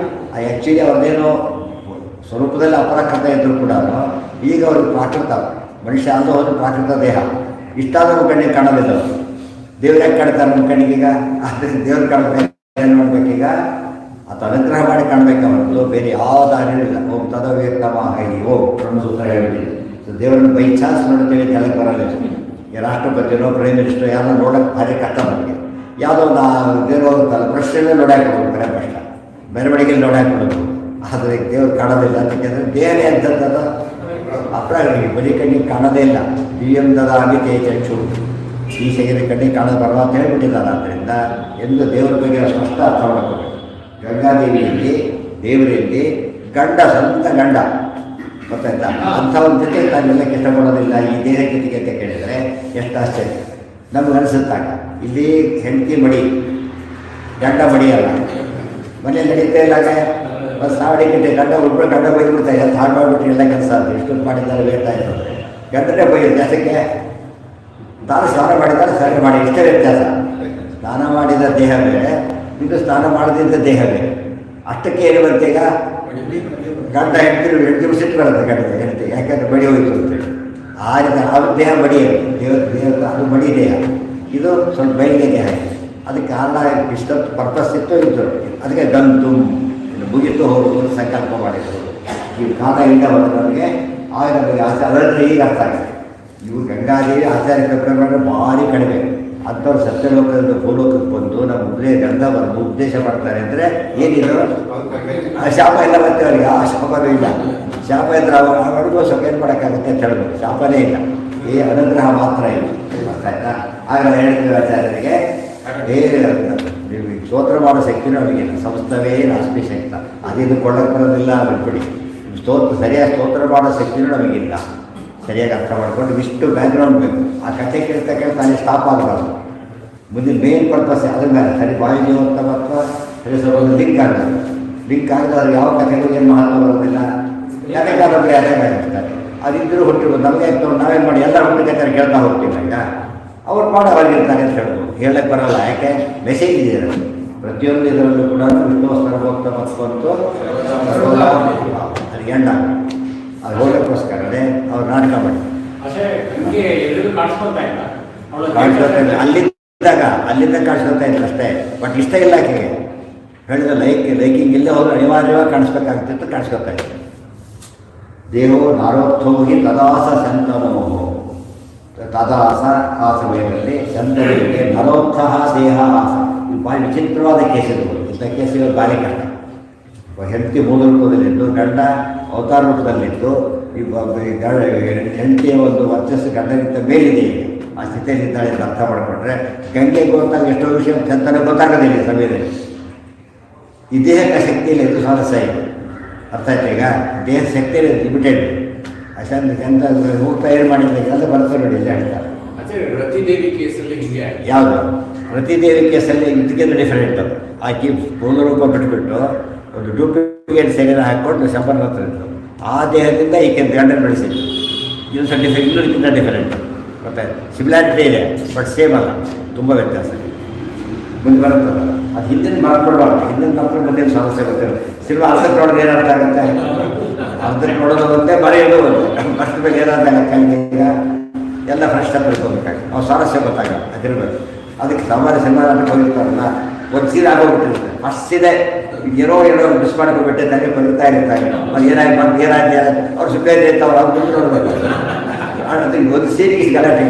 ಆ್ಯಕ್ಚುಲಿ ಅವ್ರದ್ದೇನು ಸ್ವರೂಪದಲ್ಲಿ ಅಪರಾಕೃತ ಇದ್ದರೂ ಕೂಡ ಈಗ ಅವ್ರಿಗೆ ಪ್ರಾಕೃತ ಮನುಷ್ಯ ಅಂತ ಹೋದ್ರೆ ಪ್ರಾಕೃತ ದೇಹ. ಇಷ್ಟಾದರೂ ಕಣ್ಣಿಗೆ ಕಾಣೋದಿಲ್ಲ. ದೇವ್ರು ಯಾಕೆ ಕಾಣ್ತಾರೆ ನಮ್ಮ ಕಣ್ಣಿಗೀಗ? ಅದಕ್ಕೆ ದೇವ್ರು ಕಾಣಬೇಕು. ಏನು ಮಾಡಬೇಕೀಗ? ಅದು ಅನುಗ್ರಹ ಮಾಡಿ ಕಾಣಬೇಕು ಹೊರತು ಬೇರೆ ಯಾವ ದಾರಿಯಿಲ್ಲ. ಓಂ ತದವ್ಯಕ್ತಮಃ ಹೈ ಓಂ ಬ್ರಹ್ಮಸೂತ್ರ ಹೇಳಿದೆ. ದೇವರನ್ನು ಬೈ ಚಾನ್ಸ್ ನೋಡ್ತೇವೆ, ಕೆಳಗೆ ಬರಲ್ಲ. ಈ ರಾಷ್ಟ್ರಪತಿನೋ ಪ್ರೈಮ್ ಮಿನಿಸ್ಟರ್ ಯಾರನ್ನ ನೋಡೋಕ್ಕೆ ಭಾರಿ ಕಷ್ಟ ನಮಗೆ. ಯಾವುದೋ ಒಂದು ದೇವ್ರು ಹೋಗುತ್ತಲ್ಲ ಪ್ರಶ್ನೆ ನೋಡಾಕಿ ಕೊಡೋದು ಬರೇ ಕಷ್ಟ, ಮೆರವಣಿಗೆಯಲ್ಲಿ ನೋಡಾಕಿ ಕೊಡೋದು. ಆದರೆ ದೇವ್ರು ಕಾಣೋದಿಲ್ಲ ಅಂತಂದರೆ ದೇಹನೇ ಅಂತದ್ದು ಅಪ್ರಾಗ ಬರೀ ಕಣ್ಣಿಗೆ ಕಾಣೋದೇ ಇಲ್ಲ. ದಿವ್ಯಂದದಾಗಿ ತೇಜಕ್ಷು ಈ ಶರೀರ ಕಣ್ಣಿಗೆ ಕಾಣದ ಬರುವ ಅಂತ ಹೇಳ್ಬಿಟ್ಟಿದ್ದಾರೆ. ಆದ್ದರಿಂದ ಎಂದು ದೇವರ ಬಗ್ಗೆ ಸ್ಪಷ್ಟ ಅರ್ಥ ಮಾಡ್ಕೋಬೇಕು. ಗಂಗಾದೇವಿಯಲ್ಲಿ ದೇವರಲ್ಲಿ ಗಂಡ ಸ್ವಂತ ಗಂಡ ಗೊತ್ತಾಯ್ತಾ, ಅಂಥವ್ರ ಜೊತೆ ತಾನೆಲ್ಲಕ್ಕೆ ಇಷ್ಟಪಡೋದಿಲ್ಲ ಈ ದೇಹ ಜೊತೆಗೆ ಅಂತ ಕೇಳಿದರೆ ಎಷ್ಟು ಆಶ್ಚರ್ಯ ನಮ್ಗೆ ಅನಿಸುತ್ತಾಗ. ಇಲ್ಲಿ ಹೆಂಡತಿ ಮಡಿ, ಗಂಡ ಮಡಿಯಲ್ಲ. ಮನೇಲಿ ನಡೀತಾ ಇಲ್ಲಾಗ ಒಂದು ಸಾವಡಿ ಗಿಟ್ಟೆ ಗಂಡ ಒಬ್ಬರು ಗಂಡ ಬೈದ್ಬಿಡ್ತಾರೆ, ಅದು ಹಾಳು ಮಾಡಿಬಿಟ್ಟು ಎಲ್ಲ ಕೆಲಸ ಅದು ಇಷ್ಟೊಂದು ಮಾಡಿದ್ದಾರೆ ವೇಟ ಇರೋದು ಗಂಡನೇ ಬೈಯೋದು. ಜಾಸ್ತಿಗೆ ತಾನು ಸ್ನಾನ ಮಾಡಿದ್ದಾರೆ ಸ್ನಾನ ಮಾಡಿ ಇಷ್ಟೇ ವ್ಯತ್ಯಾಸ. ಸ್ನಾನ ಮಾಡಿದ ದೇಹ ಬೇರೆ, ಇದು ಸ್ನಾನ ಮಾಡದಿದ್ದ ದೇಹ ಬೇರೆ. ಅಷ್ಟಕ್ಕೆ ಇರುವಂತೆ ಈಗ ಗಂಡ ಹೆಂಡತಿ ಸಿಟ್ಟು ಬರುತ್ತೆ ಗಂಡ ಹೆಂಡತಿ, ಯಾಕಂದರೆ ಬಡಿ ಹೋಯ್ತು ಅಂತೇಳಿ. ಆ ರೀತಿ ಅವ್ರ ದೇಹ ಬಡಿ, ದೇಹ ಅದು ಬಡಿ ದೇಹ, ಇದು ಸ್ವಲ್ಪ ಬೈಲಿಗೆ ದೇಹ. ಅದಕ್ಕೆ ಕಾರಣ ಇಷ್ಟೊತ್ತು ಪರ್ಪಸ್ ಇತ್ತು ಇತ್ತು. ಅದಕ್ಕೆ ಗಂತು ಮುಗಿತು ಹೋಗುವುದು ಸಂಕಲ್ಪ ಮಾಡಿದ್ರು. ಈ ಕಾಲ ಇಂದ ಬಂದು ನಮಗೆ ಆಗ ನಮಗೆ ಅದರಲ್ಲಿ ಈಗ ಅರ್ಥ ಆಗಿದೆ. ಇವು ಗಂಗಾದೇವಿ ಆಚಾರ್ಯ ಕಲ್ಪನೆ ಭಾರಿ ಕಡಿಮೆ. ಅಂಥವ್ರು ಸತ್ಯಲೋಕದಿಂದ ಭೂಲೋಕಕ್ಕೆ ಬಂದು ನಮ್ಮ ಗಂಧ ಬರೆದು ಉಪದೇಶ ಮಾಡ್ತಾರೆ ಅಂದರೆ ಏನಿದ್ರು ಶಾಪ ಇಲ್ಲ ಮತ್ತೆ ಅವರಿಗೆ ಆ ಶಾಪನೂ ಇಲ್ಲ. ಶಾಪ ಇದ್ರೆ ಅವ್ರಿಗೂ ಸ್ವಲ್ಪ ಏನು ಮಾಡೋಕ್ಕಾಗುತ್ತೆ ಅಂತ ಹೇಳ್ಬೋದು. ಶಾಪನೇ ಇಲ್ಲ, ಈ ಅನುಗ್ರಹ ಮಾತ್ರ ಇಲ್ಲ. ಗೊತ್ತಾಯ್ತಾ? ಆಗ ಹೇಳ್ತೀವಿ ಆಚಾರ್ಯರಿಗೆ ಸ್ತೋತ್ರ ಮಾಡೋ ಶಕ್ತಿನೂ ಅವರಿಗಿಲ್ಲ. ಸಂಸ್ಥವೇ ನಾಸ್ತಿ ಶಕ್ತ, ಅದಿದು ಕೊಳ್ಳಕ್ಕೆ ಬರೋದಿಲ್ಲ ಬಿಟ್ಬಿಡಿ. ಸರಿಯಾಗಿ ಸ್ತೋತ್ರ ಮಾಡೋ ಶಕ್ತಿನೂ ನಮಗಿಲ್ಲ. ಸರಿಯಾಗಿ ಅರ್ಥ ಮಾಡ್ಕೊಂಡು ಇಷ್ಟು ಬ್ಯಾಕ್ಗ್ರೌಂಡ್ ಬೇಕು. ಆ ಕಥೆ ಕೇಳ್ತಾ ಕೇಳ್ತಾ ಅಲ್ಲಿ ಸ್ಟಾಪ್ ಆಗಬಾರ್ದು. ಮುಂದಿನ ಮೇನ್ ಪರ್ಪಸ್ ಅದ್ರ ಮೇಲೆ ಸರಿ ವಾಯುದೇವೋತ್ತಮ ಅಥವಾ ಸರಿ ಸ್ವಲ್ಪ ಲಿಂಕ್ ಆಗಬೇಕು. ಲಿಂಕ್ ಆಗಿದ್ರೆ ಅವ್ರು ಯಾವ ಕಥೆಗೂ ಏನು ಮಹತ್ವ ಬರೋದಿಲ್ಲ. ಯಾಕೆ ಕಾಲೊಬ್ಬರು ಯಾರೇ ಆಗಿರ್ತಾರೆ, ಅದಿದ್ದರೂ ಹುಟ್ಟಿರ್ಬೋದು. ನಮಗೆ ನಾವೇನು ಮಾಡಿ ಎಲ್ಲ ಹುಟ್ಟಿದ ಕಥೆ ಕೇಳ್ತಾ ಹೋಗ್ತೀವಿ. ಈಗ ಅವ್ರು ಮಾಡಿ ಅವ್ರಿಗಿರ್ತಾರೆ ಅಂತ ಹೇಳ್ಬೋದು. ಹೇಳಕ್ಕೆ ಬರೋಲ್ಲ, ಯಾಕೆ ಮೆಸೇಜ್ ಇದೆ ಪ್ರತಿಯೊಂದು ಇದರಲ್ಲೂ ಕೂಡ ವಿಷ್ಣು ಸರ್ವೋತ್ತಮ ಮತ್ತು ಅದು ಎಂಡ ಅದು ಹೋಗೋಕ್ಕೋಸ್ಕರನೇ ಅವ್ರು ನಾಟಕ ಮಾಡಿ ಅಲ್ಲಿಂದ ಕಾಣಿಸ್ಕೊತಾ ಇದ್ರು ಅಷ್ಟೇ. ಬಟ್ ಇಷ್ಟ ಇಲ್ಲ ಆಕೆಗೆ ಹೇಳಿದ ಲೈಕಿಂಗ್ ಇಲ್ಲದೆ ಹೋದ್ರೆ ಅನಿವಾರ್ಯವಾಗಿ ಕಾಣಿಸ್ಬೇಕಾಗ್ತಿತ್ತು, ಕಾಣಿಸ್ಕೊತಾ ಇತ್ತು. ದೇಹೋ ನಾರೋತ್ಥೋಗಿ ತದಾಸ ಸಂತನೋ, ತದಾಸ ಆ ಸಮಯದಲ್ಲಿ ಸಂತನಿಗೆ ನರೋತ್ಥಃ ದೇಹ ಆಸ. ಇದು ಭಾರಿ ವಿಚಿತ್ರವಾದ ಕೇಸಿಗಳು. ಇಂಥ ಕೇಸುಗಳು ಭಾರಿ ಕಷ್ಟ. ಹೆಂಡತಿ ಮೂಲ ರೂಪದಲ್ಲಿದ್ದು ಗಂಡ ಅವತಾರ ರೂಪದಲ್ಲಿದ್ದು ಹೆಂಡತಿಯ ಒಂದು ವರ್ಚಸ್ಸು ಗಂಡನಿಂದ ಮೇಲಿದೆ. ಆ ಸ್ಥಿತಿಯಲ್ಲಿದ್ದಾಳೆ ಅಂತ ಅರ್ಥ ಮಾಡಿಕೊಂಡ್ರೆ ಗಂಗೆಗೆ ಗೊತ್ತಾಗ ಎಷ್ಟೋ ವಿಷಯ ಚಂತನ ಗೊತ್ತಾಗೋದಿಲ್ಲ ಈ ಸಮಯದಲ್ಲಿ. ಈ ದೇಹಕ್ಕೆ ಶಕ್ತಿ ಇಲ್ಲ, ಇದು ಸಮಸ್ಯೆ ಇದೆ. ಅರ್ಥ ಆಯ್ತು? ಈಗ ದೇಹದ ಶಕ್ತಿ ಲಿಮಿಟೆಡ್. ಅಷ್ಟೊಂದು ಎಂತ ಹೋಗ್ತಾ ಏನು ಮಾಡಿಲ್ಲ ಅಂತ ಬರ್ತಾರೆ ನೋಡಿ, ಇಲ್ಲ ಹೇಳ್ತಾರೆ. ರತಿದೇವಿ ಕೇಸಲ್ಲಿ ಹೀಗೆ ಯಾವುದು ರತಿದೇವಿ ಕೇಸಲ್ಲಿ ಇದಕ್ಕಿಂತ ಡಿಫರೆಂಟ್. ಆಕೆ ಪೂರ್ಣ ರೂಪ ಬಿಟ್ಬಿಟ್ಟು ಒಂದು ಡೂಪ್ಲಿಕೇಟ್ ಶರೀರ ಹಾಕ್ಕೊಂಡು ಶಂಬರ್ ಹತ್ರ ಇತ್ತು. ಆ ದೇಹದಿಂದ ಈಕೆ ಗಂಡನ ಬೆಳೆಸಿದ್ದು. ಇದು ಸ್ವಲ್ಪ ಇನ್ನೂರಕ್ಕಿಂತ ಡಿಫರೆಂಟ್. ಗೊತ್ತಾಯ್ತು? ಸಿಮಿಲಾರಿಟಿ ಇದೆ ಬಟ್ ಸೇಮ್ ಅಲ್ಲ, ತುಂಬ ವ್ಯತ್ಯಾಸ. ಮುಂದೆ ಬರುತ್ತಲ್ಲ ಅದು ಹಿಂದಿನ ಮಾಡ್ಕೊಳ್ಬಾರ್ದು. ಹಿಂದಿನ ಮಾಡ್ಕೊಂಡು ಮುಂದಿನ ಸಮಸ್ಯೆ ಗೊತ್ತಿಲ್ಲ. ಸಿನಿಮಾ ಅರ್ಧಕ್ಕೆ ನೋಡೋದು ಏನಾರ್ಥ ಆಗುತ್ತೆ, ಅರ್ಧಕ್ಕೆ ನೋಡೋದು ಬಂತೆ ಬರೆಯೋದು ಬಂತೆ. ಫಸ್ಟ್ ಮೇಲೆ ಏನಾರ್ಥ ಆಗುತ್ತೆ ಈಗ ಎಲ್ಲ ಫ್ರೆಶ್ ಸ್ಟೆಪ್ ಇಟ್ಕೋಬೇಕಾಗುತ್ತೆ. ನಾವು ಸಮಸ್ಯೆ ಗೊತ್ತಾಗಲ್ಲ, ಅದಿರಬೇಕು. ಅದಕ್ಕೆ ಸಾಮಾನ್ಯ ಸಿನಿಮಾ ನಾಟಕ ಹೋಗಿರ್ತಾರಲ್ಲ, ಒಂದು ಸೀರೆ ಆಗೋಗ್ಬಿಟ್ಟಿರುತ್ತೆ. ಫಸ್ಟ್ ಸೀರೆ ಏನೋ ಮಿಸ್ ಮಾಡ್ಕೊಬಿಟ್ಟಿರ್ತಾರೆ, ಬರುತ್ತಾ ಇರ್ತಾರೆ. ಅದು ಏನಾಗಿ ಬಂದು ಏನಾಗಿದೆ ಅವ್ರು ಸುಮ್ಮನೆ ಇರ್ತಾವ್ರು, ಅವ್ರು ಬಿಟ್ಟು ನೋಡ್ಬೇಕು. ಅದಕ್ಕೆ ಒಂದು ಸೀರೆಗೆ ಗಲಾಟೆ,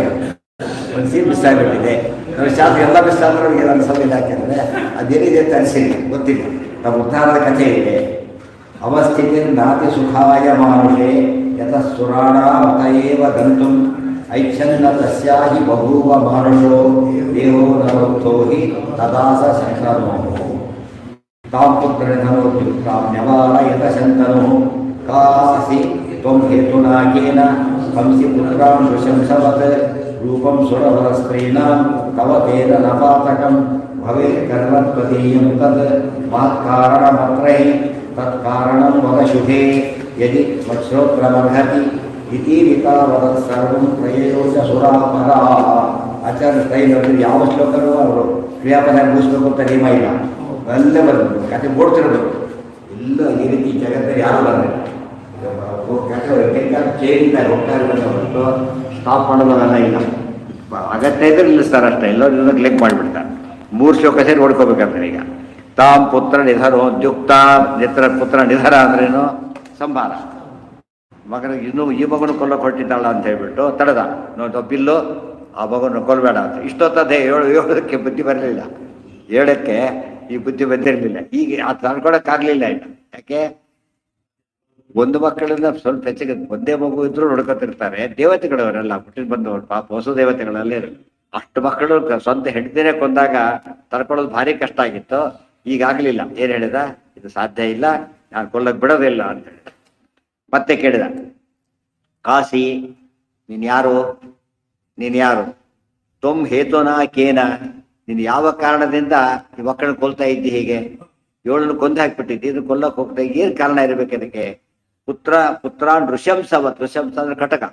ಒಂದು ಸೀರೆ ಮಿಸ್ ಆಗಿಬಿಟ್ಟಿದೆ. ನಾವು ಶಾಸ್ತ್ರ ಎಲ್ಲ ಮಿಸ್ ಆದರೂ ಏನು ಅನಿಸೋದಿಲ್ಲ. ಯಾಕೆಂದರೆ ಅದೇನಿದೆ ಅಂತ ಅನಿಸಿಲ್ಲ, ಗೊತ್ತಿಲ್ಲ. ನಮ್ಮ ಉದ್ಧಾರದ ಕಥೆ ಇದೆ. ಅವಸ್ಥಿತಿ ನಾತಿ ಸುಖಾಯ ಮಾನುಷೆ ಯಥ ಸುರಾಣ ಮತಯೇವ ಗಂತು ಐಚ್ಛನ್ನ ತಸ್ಯಾಹಿ ಬಭೂವ ಮಾನುಷೋ ದೇಹೋ ನರೋತ್ಥೋ ಹಿ ತದಾಸ ಸಂಕನೋ ತಾಂ ಪುತ್ರನಿಧನೋದ್ಯುಕ್ತಾಂ ನ್ಯವಾರಯತ ಶಂತನೋ ಕಾಸಿ ತ್ವಂ ಹೇತುನಾಕೇನ ಹಂಸಿ ಪುತ್ರಾಂ ನೃಶಂಸವತ್ ರೂಪಂ ಸುರವರಸ್ತ್ರೀಣಾಂ ತವ ತೇನ ನಪಾತಕಂ ಭವೇತ್ ಕರ್ಮತ್ವದೀಯಂ ತದ್ ಮಾತ್ಕಾರಣಮತ್ರೈ ತತ್ಕಾರಣಂ ವದ ಶುಭೇ ಯದಿ ಮತ್ಶ್ರೋತ್ರಮರ್ಹತಿ ಇತಿ ವಿತಾವದತ್ ಸರ್ವಂ ಪ್ರಯೋಜ ಸುರಾಪರ. ಆಚಾರ್ಯ ಸ್ಟೈಲ್ ಯಾವ ಶ್ಲೋಕನೂ ಅವರು ಕ್ರಿಯಾಪದ ಮುಗಿಸ್ಬೇಕು ಅಂತ ನಿಯಮ ಇಲ್ಲ. ಅಲ್ಲೇ ಬರಬೇಕು, ಕತೆ ಓಡ್ತಿರ್ಬೇಕು. ಇಲ್ಲ ಈ ರೀತಿ ಜಗತ್ತಲ್ಲಿ ಯಾರು ಬರಬೇಕು. ಚೇಂಜ್ ಹೋಗ್ತಾ ಇರಬೇಕು ಹೊರತು ಸ್ಟಾಪ್ ಮಾಡೋದೆಲ್ಲ ಇಲ್ಲ. ಅಗತ್ಯ ಇದ್ರೆ ನಿಲ್ಲಿಸ್ತಾರೆ ಅಷ್ಟೇ, ಎಲ್ಲರೂ ಕ್ಲಿಕ್ ಮಾಡಿಬಿಡ್ತಾರೆ. 3 ಶ್ಲೋಕ ಸೇರಿ ನೋಡ್ಕೋಬೇಕಂದ್ರೆ ಈಗ ತಾಂ ಪುತ್ರ ನಿಧನೋದ್ಯುಕ್ತ ಪುತ್ರ ನಿಧನ ಅಂದ್ರೇನು ಸಂಭಾರ. ಮಗನಿಗೆ ಇನ್ನೂ ಈ ಮಗನು ಕೊಲ್ಲಕ್ಕೆ ಹೊರಟಿದ್ದಾಳ ಅಂತ ಹೇಳ್ಬಿಟ್ಟು ತಡೆದ. ಬಿಲ್ಲು ಆ ಮಗನ ಕೊಲ್ಲಬೇಡ ಅಂತ. ಇಷ್ಟೊತ್ತದೇ ಹೇಳೋದಕ್ಕೆ ಬುದ್ಧಿ ಬರಲಿಲ್ಲ, ಹೇಳೋಕ್ಕೆ ಈ ಬುದ್ಧಿ ಬಂದಿರಲಿಲ್ಲ. ಈಗ ಅದು ಅನ್ಕೊಳಕ್ಕಾಗಲಿಲ್ಲ ಇನ್ನು. ಯಾಕೆ ಒಂದು ಮಕ್ಕಳನ್ನ ಸ್ವಲ್ಪ ಹೆಚ್ಚಿಗೆ ಒಂದೇ ಮಗು ಇದ್ರೂ ನೋಡ್ಕೊತಿರ್ತಾರೆ. ದೇವತೆಗಳವರೆಲ್ಲ ಹುಟ್ಟಿಗೆ ಬಂದವರು ಪಾಪ ಹೊಸ ದೇವತೆಗಳಲ್ಲೇ ಇರಲಿ. ಅಷ್ಟು ಮಕ್ಕಳು ಸ್ವಂತ ಹೆಂಡತಿನೇ ಕೊಂದಾಗ ತಡ್ಕೊಳ್ಳೋದು ಭಾರಿ ಕಷ್ಟ ಆಗಿತ್ತು. ಈಗ ಆಗ್ಲಿಲ್ಲ. ಏನ್ ಹೇಳಿದ, ಇದು ಸಾಧ್ಯ ಇಲ್ಲ, ನಾನು ಕೊಲ್ಲಕ್ ಬಿಡೋದಿಲ್ಲ ಅಂತ ಹೇಳಿದ. ಮತ್ತೆ ಕೇಳಿದ, ಕಾಸಿ ನೀನ್ ಯಾರು, ನೀನ್ ಯಾರು, ತೊಮ್ ಹೇತುನಾ ಕೇನ, ನೀನು ಯಾವ ಕಾರಣದಿಂದ ಈ ಮಕ್ಕಳನ್ನ ಕೊಲ್ತಾ ಇದ್ದಿ, ಹೀಗೆ 7 ಕೊಂದು ಹಾಕ್ಬಿಟ್ಟಿದ್ದಿ, ಇದು ಕೊಲ್ಲಕ್ ಹೋಗ್ತಾ ಏನ್ ಕಾರಣ ಇರ್ಬೇಕು ಅದಕ್ಕೆ. ಪುತ್ರ ನೃಶಂಸವತ್, ನೃಶಂಸ ಅಂದ್ರೆ ಕಟಕ,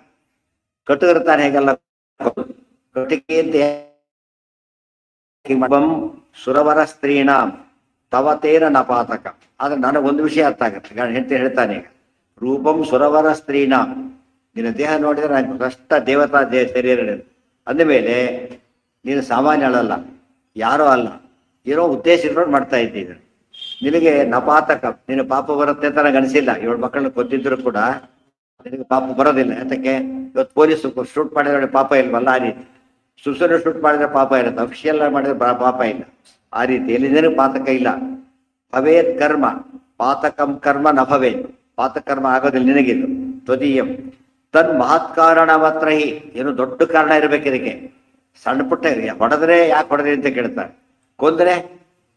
ಕಟುಗಿರ್ತಾನೆ ಹೇಗೆಲ್ಲ ಕಟಿಕೆ ಸುರವರ ಸ್ತ್ರೀಣ ತವತೇನ ನಪಾತಕ. ಆದ್ರೆ ನನಗೊಂದು ವಿಷಯ ಅರ್ಥ ಆಗತ್ತೆ, ಹೆಂಡತಿ ಹೇಳ್ತಾನೆ ಈಗ, ರೂಪಂ ಸುರವರ ಸ್ತ್ರೀಣ, ನಿನ್ನ ದೇಹ ನೋಡಿದ್ರೆ ನನಗೆ ಕಷ್ಟ ದೇವತಾ ಶರೀರ ಅಂದಮೇಲೆ ನೀನು ಸಾಮಾನ್ಯ ಅಳಲ್ಲ, ಯಾರೋ ಅಲ್ಲ, ಏನೋ ಉದ್ದೇಶ ಇಟ್ಕೊಂಡು ಮಾಡ್ತಾ ಇದ್ದೀನಿ. ನಿನಗೆ ನಪಾತಕ, ನಿನ್ನ ಪಾಪ ಬರುತ್ತೆ ಅಂತ ನನಗೆ ಅನಿಸಿಲ್ಲ. 7 ಮಕ್ಕಳನ್ನ ಕೊಂದಿದ್ರು ಕೂಡ ನಿನಗೆ ಪಾಪ ಬರೋದಿಲ್ಲ. ಯಾತಕ್ಕೆ, ಇವತ್ತು ಪೊಲೀಸ್ ಶೂಟ್ ಮಾಡಿದ್ರೆ ಪಾಪ ಇಲ್ವಲ್ಲ, ಆ ರೀತಿ ಸುಸೂರು ಶೂಟ್ ಮಾಡಿದ್ರೆ ಪಾಪ ಇರುತ್ತೆ, ಅಫಿಷಿಯಲ್ ಮಾಡಿದ್ರೆ ಪಾಪ ಇಲ್ಲ. ಆ ರೀತಿ ಎಲ್ಲಿಂದನೂ ಪಾತಕ ಇಲ್ಲ. ಭವೇತ್ ಕರ್ಮ ಪಾತಕಂ ಕರ್ಮ ನ ಭವೇತ್, ಪಾತಕರ್ಮ ಆಗೋದಿಲ್ಲ ನಿನಗಿದು. ತ್ವದೀಯಂ ತನ್ ಮಹತ್ ಕಾರಣ ಮಾತ್ರ ಹಿ, ಏನು ದೊಡ್ಡ ಕಾರಣ ಇರ್ಬೇಕು ಇದಕ್ಕೆ. ಸಣ್ಣ ಪುಟ್ಟ ಹೊಡೆದ್ರೆ ಯಾಕೆ ಹೊಡೆದ್ರಿ ಅಂತ ಕೇಳ್ತಾರೆ, ಕೊಂದ್ರೆ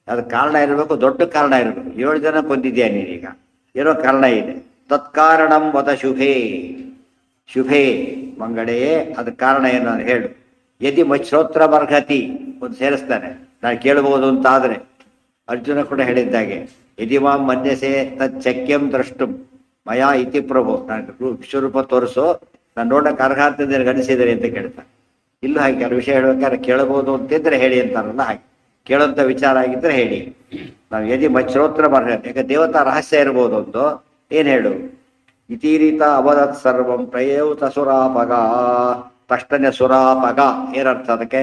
ಅದು ಕಾರಣ ಇರಬೇಕು, ದೊಡ್ಡ ಕಾರಣ ಇರಬೇಕು. 7 ಜನ ಕೊಂದಿದ್ಯಾ ನೀನೀಗ, ಏನೋ ಕಾರಣ ಇದೆ. ತತ್ಕಾರಣಂ ವದ ಶುಭೇ, ಶುಭೇ ಮಂಗಳೆಯೇ, ಅದ ಕಾರಣ ಏನು ಅಂತ ಹೇಳು. ಯದಿ ಮಚ್ಛ್ರೋತ್ರ ಬರ್ಹತಿ, ಒಂದು ಸೇರಿಸ್ತಾನೆ, ನಾನು ಕೇಳಬಹುದು ಅಂತ ಆದ್ರೆ. ಅರ್ಜುನ ಕೂಡ ಹೇಳಿದ್ದಾಗೆ, ಯದಿ ಮಾಂ ಮನ್ಯಸೆ ತಚ್ಚಕ್ಯಂ ದ್ರಷ್ಟು ಮಯಾ ಇತಿ ಪ್ರಭು, ನಾನು ವಿಶ್ವರೂಪ ತೋರಿಸು, ನಾನು ನೋಡಕ್ಕೆ ಅರ್ಹ ಅಂತ ಅನಿಸಿದರೆ ಅಂತ ಕೇಳ್ತಾನೆ. ಇಲ್ಲೂ ಹಾಗೆ ಕೆಲವು ವಿಷಯ ಹೇಳ್ಬೇಕಾದ್ರೆ ಕೇಳಬಹುದು ಅಂತಿದ್ರೆ ಹೇಳಿ ಅಂತಾರಲ್ಲ, ಹಾಗೆ ಕೇಳೋಂಥ ವಿಚಾರ ಆಗಿದ್ರೆ ಹೇಳಿ. ನಾವು ಯದಿ ಮಚ್ಛ್ರೋತ್ರ ಬರ್ಹತಿ, ಯಾಕೆ ದೇವತಾ ರಹಸ್ಯ ಇರ್ಬೋದು ಒಂದು, ಏನ್ ಹೇಳು. ಇತೀರಿತ ಅವದತ್ ಸರ್ವಂ ಪ್ರಯೌತ ಸುರಾಪಗ, ತಕ್ಷಣ ಸುರಾಪಗ ಏನರ್ಥ ಅದಕ್ಕೆ.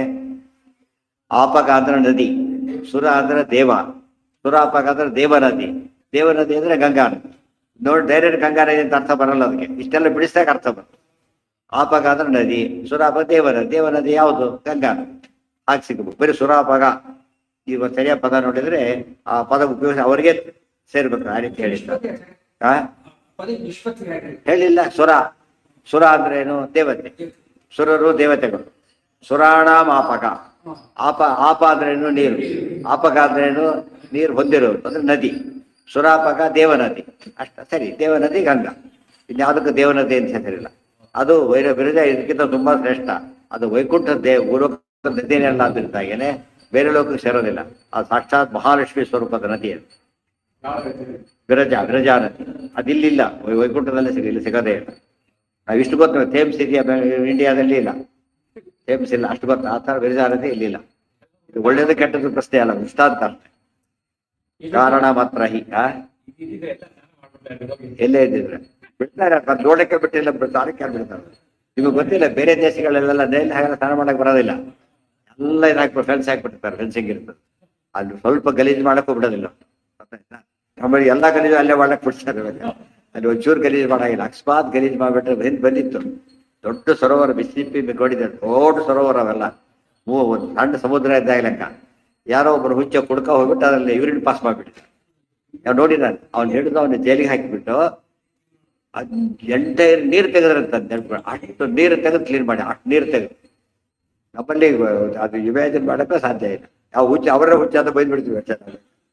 ಆಪಗ ಅಂದ್ರೆ ನದಿ, ಸುರ ಅಂದ್ರೆ ದೇವ, ಸುರಾಪಗ ಅಂದ್ರೆ ದೇವನದಿ, ದೇವನದಿ ಅಂದ್ರೆ ಗಂಗಾ ನದಿ. ನೋಡಿ ಡೈರೆಕ್ಟ್ ಗಂಗಾ ನದಿ ಅಂತ ಅರ್ಥ ಬರಲ್ಲ ಅದಕ್ಕೆ, ಇಷ್ಟೆಲ್ಲ ಬಿಡಿಸ್ದಾಗ ಅರ್ಥ ಬರ್ತದೆ. ಆಪಗ ಅಂದ್ರೆ ನದಿ, ಸುರಾಪಗ ದೇವನದಿ, ದೇವನದಿ ಯಾವುದು, ಗಂಗಾ ನದಿ. ಹಾಗೆ ಸಿಗಬಹುದು. ಬರೀ ಸುರಾಪಗ ಈಗ ಸರಿಯಾದ ಪದ ನೋಡಿದ್ರೆ ಆ ಪದ ಉಪಯೋಗ ಅವರಿಗೆ ಸೇರ್ಬೇಕು, ಆ ರೀತಿ ಹೇಳಿದ್ದಾರೆ. ಹೇಳಿಲ್ಲ. ಸುರ ಅಂದ್ರೆ ಏನು, ದೇವತೆ. ಸುರರು ದೇವತೆಗಳು. ಸುರಾಣಾಂ ಆಪಕ, ಆಪ ಅಂದ್ರೇನು ನೀರು, ಆಪಕ ಅಂದ್ರೇನು ನೀರು ಹೊಂದಿರೋದು ಅಂದ್ರೆ ನದಿ. ಸುರಾಪಕ ದೇವನದಿ, ಅಷ್ಟ ಸರಿ. ದೇವನದಿ ಗಂಗಾ, ಇನ್ಯಾವುದಕ್ಕೂ ದೇವನದಿ ಅಂತ ಹೆಸರಿಲ್ಲ. ಅದು ವಿರಜ ಇದಕ್ಕಿಂತ ತುಂಬಾ ಶ್ರೇಷ್ಠ. ಅದು ವೈಕುಂಠ ಭೂಲೋಕ ನದಿಯಲ್ಲ ಅಂತಿರ್ತಾಗೇನೆ, ಬೇರೆ ಲೋಕಕ್ಕೆ ಸೇರೋದಿಲ್ಲ. ಅದು ಸಾಕ್ಷಾತ್ ಮಹಾಲಕ್ಷ್ಮಿ ಸ್ವರೂಪದ ನದಿ ಅದು. ವಿರಜಾ ನದಿ ಅದಿಲ್ಲಿಲ್ಲ, ವೈಕುಂಠದಲ್ಲಿ ಇಲ್ಲಿ ಸಿಗೋದೇ ಇಲ್ಲ. ನಾವು ಇಷ್ಟು ಗೊತ್ತು, ಥೇಮ್ಸ್ ಇದೆಯಾ ಇಂಡಿಯಾದಲ್ಲಿ ಇಲ್ಲ, ಥೇಮ್ಸ್ ಇಲ್ಲ, ಅಷ್ಟು ಗೊತ್ತು. ಆ ಥರ ವಿರಜಾ ನದಿ ಇಲ್ಲಿಲ್ಲ. ಇದು ಒಳ್ಳೇದು ಕೆಟ್ಟದ್ದು ಪ್ರಶ್ನೆ ಅಲ್ಲ, ದೃಷ್ಟಾಂತ ಅಷ್ಟೇ. ಕಾರಣ ಮಾತ್ರ ಎಲ್ಲೇ ಇದ್ದಿದ್ರೆ ಬಿಡ್ತಾರೆ, ನೋಡಕ್ಕೆ ಬಿಟ್ಟಿಲ್ಲ, ಸಾರಕ್ಕೆ ಬಿಡ್ತಾರೆ. ನಿಮಗೆ ಗೊತ್ತಿಲ್ಲ, ಬೇರೆ ದೇಶಗಳಲ್ಲೆಲ್ಲ ನೇಲಿ ಹಾಗೆಲ್ಲ ಸ್ನಾನ ಮಾಡಕ್ ಬರೋದಿಲ್ಲ, ಎಲ್ಲ ಇದಾಕ್ಬಿಟ್ಟು ಫೆನ್ಸ್ ಹಾಕ್ಬಿಟ್ಟಿರ್ತಾರೆ, ಫೆನ್ಸಿಂಗ್ ಇರ್ತದೆ. ಅಲ್ಲಿ ಸ್ವಲ್ಪ ಗಲೀಜು ಮಾಡಕ್ಕೂ ಬಿಡೋದಿಲ್ಲ. ಆಮೇಲೆ ಎಲ್ಲ ಗಲೀಜು ಅಲ್ಲೇ ಮಾಡಕ್ ಬಿಡ್ತಾರೆ. ಅಲ್ಲಿ ಒಂಚೂರು ಗಲೀಜು ಮಾಡಾಗಿಲ್ಲ, ಅಕಸ್ಮಾತ್ ಗಲೀಜು ಮಾಡಿಬಿಟ್ರೆ ಬಂದಿತ್ತು. ದೊಡ್ಡ ಸರೋವರ, ಬಿಸಿಪಿ ನೋಡಿದೆ, ದೊಡ್ಡ ಸರೋವರ ಅವೆಲ್ಲ. ಒಂದು ಸಣ್ಣ ಸಮುದ್ರ ಇದ್ದಾಗ ಲೆಕ್ಕ. ಯಾರೋ ಒಬ್ಬರು ಹುಚ್ಚ ಕುಡ್ಕ ಹೋಗ್ಬಿಟ್ಟು ಅದರಲ್ಲಿ ಯೂರಿನ್ ಪಾಸ್ ಮಾಡಿಬಿಟ್ಟಿದ್ರು. ನಾವು ನೋಡಿದ್ದಾನೆ, ಅವ್ನು ಹಿಡಿದು ಅವನು ಜೈಲಿಗೆ ಹಾಕಿಬಿಟ್ಟು ಎಂಟೈರ್ ನೀರು ತೆಗೆದ್ರಂತ ನೆನ್ಪು. ಅಷ್ಟು ನೀರು ತೆಗೆದು ಕ್ಲೀನ್ ಮಾಡಿ, ಅಷ್ಟು ನೀರು ತೆಗೆದು. ನಮ್ಮಲ್ಲಿ ಅದು ಇಮ್ಯಾಜಿನ್ ಮಾಡೋಕ್ಕೂ ಸಾಧ್ಯ ಇಲ್ಲ. ಯಾವ ಹುಚ್ಚ ಅವರೇ ಹುಚ್ಚ ಅಂತ ಬೈದ್ಬಿಡ್ತೀವಿ.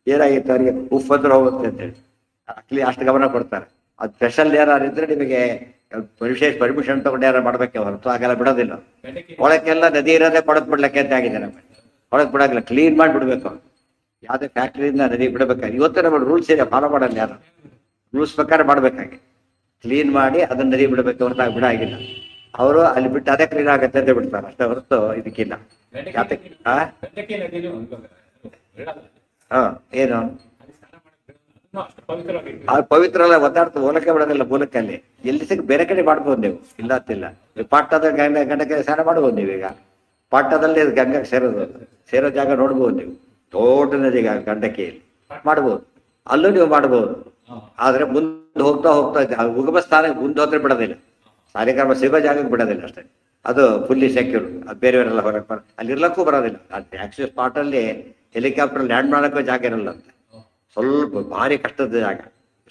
ಏನಾಗಿತ್ತು ಅವರಿಗೆ, ಉಫ್ ಅಂದ್ರೆ ಹೋಗುತ್ತೆ ಅಂತೇಳಿ ಅಷ್ಟು ಗಮನ ಕೊಡ್ತಾರೆ. ಅದು ಸ್ಪೆಷಲ್ ಯಾರು ಇದ್ರೆ ನಿಮಗೆ ವಿಶೇಷ ಪರ್ಮಿಷನ್ ತಗೊಂಡು ಯಾರು ಮಾಡ್ಬೇಕೆ ಹೊರತು ಹಾಗೆಲ್ಲ ಬಿಡೋದಿಲ್ಲ. ಒಳಕ್ಕೆಲ್ಲ ನದಿ ಇರೋದೇ ಕೊಡಕ್ ಬಿಡ್ಲಿಕ್ಕೆ ಅಂತ ಆಗಿದೆ ನಮಗೆ. ಒಳಗೆ ಬಿಡೋಗಿಲ್ಲ, ಕ್ಲೀನ್ ಮಾಡಿ ಬಿಡ್ಬೇಕು. ಯಾವುದೇ ಫ್ಯಾಕ್ಟ್ರಿಯಿಂದ ನದಿ ಬಿಡಬೇಕಾಗಿ ಇವತ್ತು ನಮ್ಮ ರೂಲ್ಸ್ ಇದೆ, ಫಾಲೋ ಮಾಡಲ್ಲ ಯಾರು. ರೂಲ್ಸ್ ಪ್ರಕಾರ ಮಾಡ್ಬೇಕಾಗಿ ಕ್ಲೀನ್ ಮಾಡಿ ಅದನ್ನ ನದಿ ಬಿಡಬೇಕು, ಹೊರತಾಗಿ ಬಿಡಾಗಿಲ್ಲ. ಅವರು ಅಲ್ಲಿ ಬಿಟ್ಟು ಅದೇ ಕ್ಲೀನ್ ಆಗತ್ತೆ ಅಂತ ಬಿಡ್ತಾರೆ, ಅಷ್ಟೇ ಹೊರತು ಇದಕ್ಕಿಲ್ಲ. ಏನು ಪವಿತ್ರ ಅಲ್ಲ, ಒದ್ದಾಡ್ತು ಹೋಲಕ್ಕೆ ಬಿಡೋದಿಲ್ಲ. ಮೂಲಕಲ್ಲಿ ಎಲ್ಲಿ ಸಿಕ್ಕ ಬೇರೆ ಕಡೆ ಮಾಡ್ಬೋದು ನೀವು, ಇಲ್ಲ ಅಂತಿಲ್ಲ. ಪಾಟ್ಟದ ಗಂಡಕ್ಕೆ ಸ್ನಾನ ಮಾಡ್ಬೋದು ನೀವೀಗ. ಪಾಟ್ಟದಲ್ಲಿ ಗಂಗಕ್ಕೆ ಸೇರೋ ಜಾಗ ನೋಡ್ಬೋದು ನೀವು. ದೊಡ್ಡ ನದಿ ಗಂಡಕಿಯಲ್ಲಿ ಮಾಡ್ಬೋದು, ಅಲ್ಲೂ ನೀವು ಮಾಡ್ಬೋದು. ಆದ್ರೆ ಮುಂದೆ ಹೋಗ್ತಾ ಉಗಮ ಸ್ಥಾನಕ್ಕೆ ಮುಂದೆ ಹೋದ್ರೆ ಬಿಡೋದಿಲ್ಲ, ಕಾರ್ಯಕ್ರಮ ಸಿಗೋ ಜಾಗಕ್ಕೆ ಬಿಡೋದಿಲ್ಲ ಅಷ್ಟೇ. ಅದು ಫುಲ್ಲಿ ಸೆಕ್ಯೂರ್. ಅದು ಬೇರೆಯವರೆಲ್ಲ ಹೊರಗೆ ಅಲ್ಲಿ ಇರ್ಲಕ್ಕೂ ಬರೋದಿಲ್ಲ. ಆಕ್ಚುಲಿ ಸ್ಪಾಟಲ್ಲಿ ಹೆಲಿಕಾಪ್ಟರ್ ಲ್ಯಾಂಡ್ ಮಾಡೋಕ್ಕೂ ಜಾಗ ಇರಲ್ಲ ಅಂತ. ಸ್ವಲ್ಪ ಭಾರಿ ಕಷ್ಟದ ಜಾಗ.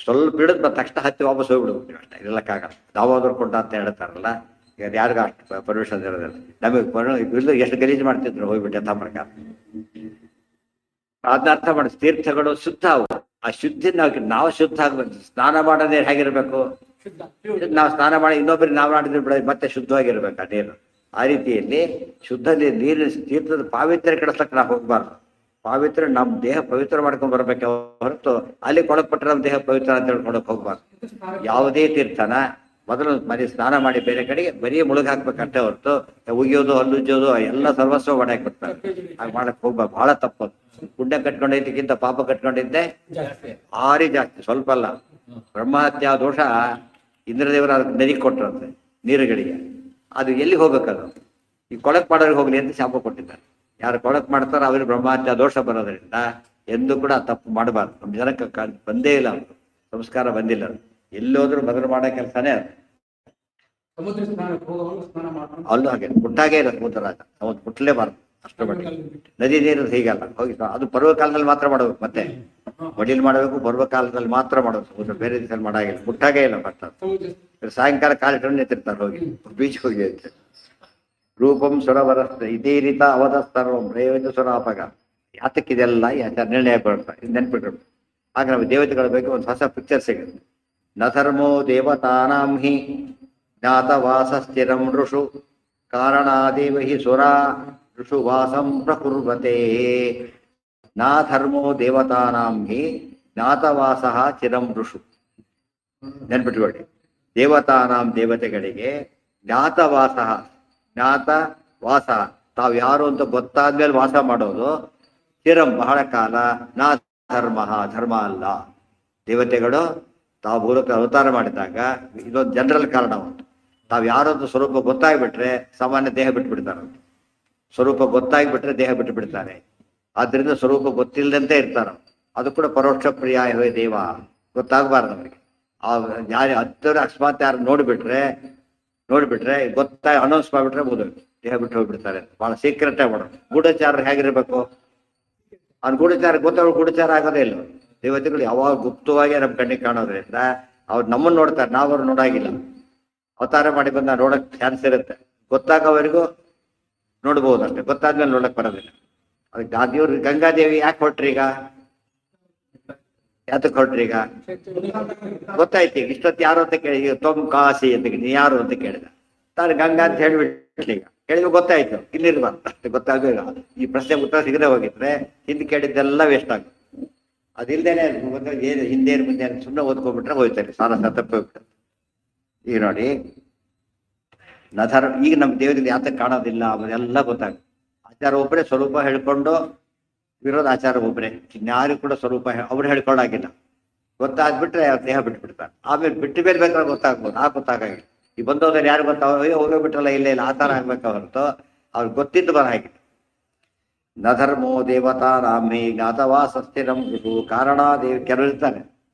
ಸ್ವಲ್ಪ ಹಿಡಿದ್ ತಕ್ಷಣ ಹತ್ತಿ ವಾಪಸ್ ಹೋಗ್ಬಿಡ್ಬೇಕು ನೀವು ಅಷ್ಟೇ, ಇರ್ಲಕ್ಕಾಗಲ್ಲ. ದಾವಾದ್ರು ಕೊಂಡ ಅಂತ ಹೇಳ್ತಾರಲ್ಲ, ಈಗ ಯಾರಿಗ ಅಷ್ಟು ಪರ್ಮಿಷನ್ ಇರೋದಿಲ್ಲ. ನಮಗೆ ಇಲ್ಲ ಎಷ್ಟು ಗಲೀಜು ಮಾಡ್ತಿದ್ರು ಹೋಗ್ಬಿಟ್ಟು ಯಥಾ ಪ್ರಕಾರ. ಅದನ್ನ ಅರ್ಥ ಮಾಡಿ, ತೀರ್ಥಗಳು ಶುದ್ಧ ಅವು. ಆ ಶುದ್ಧಿ ನಾವು ಶುದ್ಧ ಆಗ್ಬೇಕು. ಸ್ನಾನ ಮಾಡೋದೇ ಹೇಗಿರ್ಬೇಕು? ನಾವು ಸ್ನಾನ ಮಾಡಿ ಇನ್ನೊಬ್ಬರಿಗೆ ನಾವು ಮಾಡಿದ್ರೆ ಬಿಡ ಮತ್ತೆ ಶುದ್ಧವಾಗಿರ್ಬೇಕು ಆ ನೀರು. ಆ ರೀತಿಯಲ್ಲಿ ಶುದ್ಧ ನೀರಿನ ತೀರ್ಥದ ಪಾವಿತ್ರ್ಯ ಕೆಡಿಸ್ಲಕ್ಕೆ ನಾವು ಹೋಗ್ಬಾರ್ದು. ಪಾವಿತ್ರ್ಯ ನಮ್ಮ ದೇಹ ಪವಿತ್ರ ಮಾಡ್ಕೊಂಡ್ ಬರ್ಬೇಕು ಹೊರತು ಅಲ್ಲಿ ಕೊಡಕ್ಪಟ್ರೆ ನಮ್ಮ ದೇಹ ಪವಿತ್ರ ಅಂತ ಹೇಳ್ಕೊಳಕ್ ಹೋಗ್ಬಾರ್ದು. ಯಾವುದೇ ತೀರ್ಥನ ಮೊದಲು ಮನೆ ಸ್ನಾನ ಮಾಡಿ ಬೇರೆ ಕಡೆಗೆ ಬರೀ ಮುಳುಗ್ ಹಾಕ್ಬೇಕಷ್ಟೇ ಹೊರತು ಉಗಿಯೋದು ಹಲ್ಲುಜ್ಜೋದು ಎಲ್ಲ ಸರ್ವಸ್ವ ಮಾಡಾಕ್ಬಿಡ್ತಾರೆ. ಹಾಗೆ ಮಾಡಕ್ ಹೋಗ್ಬಾರ್ದು, ಬಹಳ ತಪ್ಪದು. ಪುಣ್ಯ ಕಟ್ಕೊಂಡಿದ್ದಕ್ಕಿಂತ ಪಾಪ ಕಟ್ಕೊಂಡಿದ್ದೆ ಭಾರಿ ಜಾಸ್ತಿ, ಸ್ವಲ್ಪ ಅಲ್ಲ. ಬ್ರಹ್ಮಹತ್ಯಾ ದೋಷ ಇಂದ್ರದೇವರ ನದಿ ಕೊಟ್ಟರಂತೆ ನೀರುಗಳಿಗೆ. ಅದು ಎಲ್ಲಿ ಹೋಗ್ಬೇಕದು? ಈ ಕೊಳಕ್ ಮಾಡೋರಿಗೆ ಹೋಗ್ಲಿ ಅಂತ ಶಾಪ ಕೊಟ್ಟಿದ್ದಾರೆ. ಯಾರು ಕೊಳಕ್ ಮಾಡ್ತಾರೋ ಅವ್ರಿಗೆ ಬ್ರಹ್ಮಹತ್ಯಾ ದೋಷ ಬರೋದ್ರಿಂದ ಎಂದೂ ಕೂಡ ತಪ್ಪು ಮಾಡಬಾರ್ದು. ನಮ್ಮ ಜನಕ್ಕೆ ಬಂದೇ ಇಲ್ಲ, ಅವರು ಸಂಸ್ಕಾರ ಬಂದಿಲ್ಲ. ಎಲ್ಲೋದ್ರೂ ಬದಲು ಮಾಡೋ ಕೆಲಸನೇ ಅದು. ಸಮುದ್ರ ಸ್ನಾನಕ್ಕೆ ಹೋಗುವಾಗ ಸ್ನಾನ ಮಾಡ್ಕೊಂಡು ಅಲ್ಲೂ ಹಾಗೆ ಮುಟ್ಟಾಗೇ ಇಲ್ಲ ಸಮುದ್ರ, ಸಮುದ್ರ ಮುಟ್ಲೇಬಾರ್ದು ಅಷ್ಟು ಮಟ್ಟಿಗೆ. ನದಿ ನೀರು ಹೀಗಲ್ಲ, ಹೋಗಿ ಅದು ಬರುವ ಕಾಲದಲ್ಲಿ ಮಾತ್ರ ಮಾಡಬೇಕು. ಮತ್ತೆ ಒಡಿಲ್ ಮಾಡಬೇಕು, ಬರುವ ಕಾಲದಲ್ಲಿ ಮಾತ್ರ ಮಾಡೋದು. ಸಮುದ್ರ ಬೇರೆ ದಿವಸ ಮಾಡಾಗಿಲ್ಲ, ಮುಟ್ಟಾಗೇ ಇಲ್ಲ. ಫಸ್ಟ್ ಅದು ಸಾಯಂಕಾಲ ಕಾಲಿಟ್ಟು ನಿಂತಿರ್ತಾರೆ ಹೋಗಿ ಬೀಚ್ ಹೋಗಿ ಅಂತ. ರೂಪಂ ಸುರವರಸ್ತ ಇದೇ ರೀತ ಅವಧಸ್ತರ್ವಂ ಪ್ರಯೋಜನ ಸುರಾಪಗ. ಯಾತಕ್ಕಿದೆಲ್ಲ ನಿರ್ಣಯ ಕೊಡ್ತಾರೆ, ಇದು ನೆನ್ಪಿಟ್ರು. ಆಗ ನಾವು ದೇವತೆಗಳ ಬಗ್ಗೆ ಒಂದು ಹೊಸ ಪಿಕ್ಚರ್ ಸಿಗುತ್ತೆ. ನ ಧರ್ಮೋ ದೇವತಾನಾಂ ಹಿ ಜ್ಞಾತವಾಸ ಸ್ಥಿರಂ ಋಷು ಕಾರಣಾದೇವ ಹಿ ಸುರಾ ಋಷು ವಾಸಂ ಪ್ರಕುರ್ವತೆ. ನಾ ಧರ್ಮೋ ದೇವತಾನಾಂ ಹಿ ಜ್ಞಾತವಾಸ ಚಿರಂ ಋಷು. ನೆನ್ಪಿಟ್ಕೊಳ್ಳಿ, ದೇವತಾನಾಂ ದೇವತೆಗಳಿಗೆ ಜ್ಞಾತವಾಸ, ಜ್ಞಾತವಾಸ ತಾವು ಯಾರು ಅಂತ ಗೊತ್ತಾದ್ಮೇಲೆ ವಾಸ ಮಾಡೋದು. ಚಿರಂ ಬಹಳ ಕಾಲ. ನಾ ಧರ್ಮ ಧರ್ಮ ಅಲ್ಲ. ದೇವತೆಗಳು ತಾವು ಮೂಲಕ ಅವತಾರ ಮಾಡಿದಾಗ ಇದೊಂದು ಜನರಲ್ ಕಾರಣ. ಒಂದು ತಾವು ಯಾರೊಂದು ಸ್ವರೂಪ ಗೊತ್ತಾಗ್ಬಿಟ್ರೆ ಸಾಮಾನ್ಯ ದೇಹ ಬಿಟ್ಟು ಬಿಡ್ತಾರೆ. ಸ್ವರೂಪ ಗೊತ್ತಾಗ್ಬಿಟ್ರೆ ದೇಹ ಬಿಟ್ಟು ಬಿಡ್ತಾರೆ. ಆದ್ರಿಂದ ಸ್ವರೂಪ ಗೊತ್ತಿಲ್ಲದಂತೆ ಇರ್ತಾರ. ಅದು ಕೂಡ ಪರೋಕ್ಷ ಪ್ರಿಯ ದೇವ ಗೊತ್ತಾಗಬಾರ್ದು ನಮಗೆ. ಯಾರು ಹತ್ತರು ಅಕಸ್ಮಾತ್ ಯಾರು ನೋಡ್ಬಿಟ್ರೆ ಗೊತ್ತಾಗಿ ಅನೌನ್ಸ್ ಮಾಡ್ಬಿಟ್ರೆ ಮುಗಿದೋಯ್ತು, ದೇಹ ಬಿಟ್ಟು ಹೋಗ್ಬಿಡ್ತಾರೆ. ಬಹಳ ಸೀಕ್ರೆಟ್ ಆಗಿ ಮಾಡೋದು. ಗೂಢಚಾರ ಹೇಗಿರ್ಬೇಕು? ಅವ್ನ ಗೂಢಚಾರ ಗೊತ್ತವ್ರು ಗೂಢಚಾರ ಆಗೋದೇ ಇಲ್ಲ. ದೇವತೆಗಳು ಯಾವಾಗ ಗುಪ್ತವಾಗಿ ನಮ್ಮ ಕಣ್ಣಿಗೆ ಕಾಣೋದ್ರಿಂದ ಅವ್ರು ನಮ್ಮನ್ನು ನೋಡ್ತಾರೆ, ನಾವು ಅವ್ರು ನೋಡಾಗಿಲ್ಲ. ಅವತಾರ ಮಾಡಿ ಬಂದ ನೋಡಕ್ ಚಾನ್ಸ್ ಇರುತ್ತೆ. ಗೊತ್ತಾಗೋವರೆಗೂ ನೋಡ್ಬೋದು ಅಷ್ಟೇ, ಗೊತ್ತಾದ್ಮೇಲೆ ನೋಡಕ್ ಬರೋದಿಲ್ಲ. ಅದಕ್ಕೆ ಆ ದೇವ್ರು ಗಂಗಾದೇವಿ ಯಾಕೆ ಹೊಟ್ರಿ ಈಗ? ಯಾತಕ್ಕೆ ಹೊಟ್ರಿ ಈಗ? ಗೊತ್ತಾಯ್ತು. ಈಗ ಇಷ್ಟೊತ್ತು ಯಾರು ಅಂತ ಕೇಳಿ, ಈಗ ತೊಮ್ ಕಾಸಿ ಅಂತ ನೀ ಯಾರು ಅಂತ ಕೇಳಿದ. ತಾನು ಗಂಗಾ ಅಂತ ಹೇಳಿಬಿಟ್ಲಿ. ಈಗ ಹೇಳಿದ್ರು ಗೊತ್ತಾಯ್ತು, ಇಲ್ಲಿರ್ಬಾರ್ದು ಅಷ್ಟೇ. ಗೊತ್ತಾಗಲಿಲ್ಲ, ಈ ಪ್ರಶ್ನೆ ಉತ್ತರ ಸಿಗದೆ ಹೋಗಿದ್ರೆ ಹಿಂದೆ ಕೇಳಿದ್ದೆಲ್ಲ ವೇಸ್ಟ್ ಆಗುತ್ತೆ. ಅದಿಲ್ದೇನೆ ಏನು ಹಿಂದೆ ಮುಂದೆ ಸುಮ್ಮನೆ ಓದ್ಕೊಂಡ್ಬಿಟ್ರೆ ಹೋಯ್ತಾರೆ, ಸಾಲ ತಪ್ಪಿ ಹೋಗ್ಬಿಟ್ಟು. ಈಗ ನೋಡಿ, ಈಗ ನಮ್ಮ ದೇವರಿಗೆ ಯಾತಕ್ಕೆ ಕಾಣೋದಿಲ್ಲ ಅದೆಲ್ಲ ಗೊತ್ತಾಗುತ್ತೆ. ಆಚಾರ ಒಬ್ಬರೇ ಸ್ವರೂಪ ಹೇಳ್ಕೊಂಡು ವಿರೋಧ ಆಚಾರ ಒಬ್ಬರೇ, ಇನ್ಯಾರು ಕೂಡ ಸ್ವರೂಪ ಅವ್ರು ಹೇಳ್ಕೊಳ್ಳಾಗಿಲ್ಲ. ಗೊತ್ತಾಗ್ಬಿಟ್ರೆ ಅವ್ರ ದೇಹ ಬಿಟ್ಬಿಡ್ತಾರೆ. ಆಮೇಲೆ ಬಿಟ್ಟು ಬೇರೆ ಬೇಕಾದ್ರೆ ಗೊತ್ತಾಗ್ಬೋದು, ಗೊತ್ತಾಗಿಲ್ಲ. ಈ ಬಂದೋದ್ರೆ ಯಾರು ಗೊತ್ತಾಗ ಹೋಗೋಗ್ಬಿಟ್ರಲ್ಲ, ಇಲ್ಲ ಇಲ್ಲ ಆ ಥರ ಆಗ್ಬೇಕು ಹೊರತು ಅವ್ರಿಗೆ ಗೊತ್ತಿದ್ದು ಬರ ಹಾಗೆ. ನ ಧರ್ಮೋ ದೇವತಾ ರಾಮೇ ಜ್ಞಾತವಾ ಸಸ್ಥಿರಂ ಗುರು ಕಾರಣ ಕೆಲವರು ಇರ್ತಾರೆ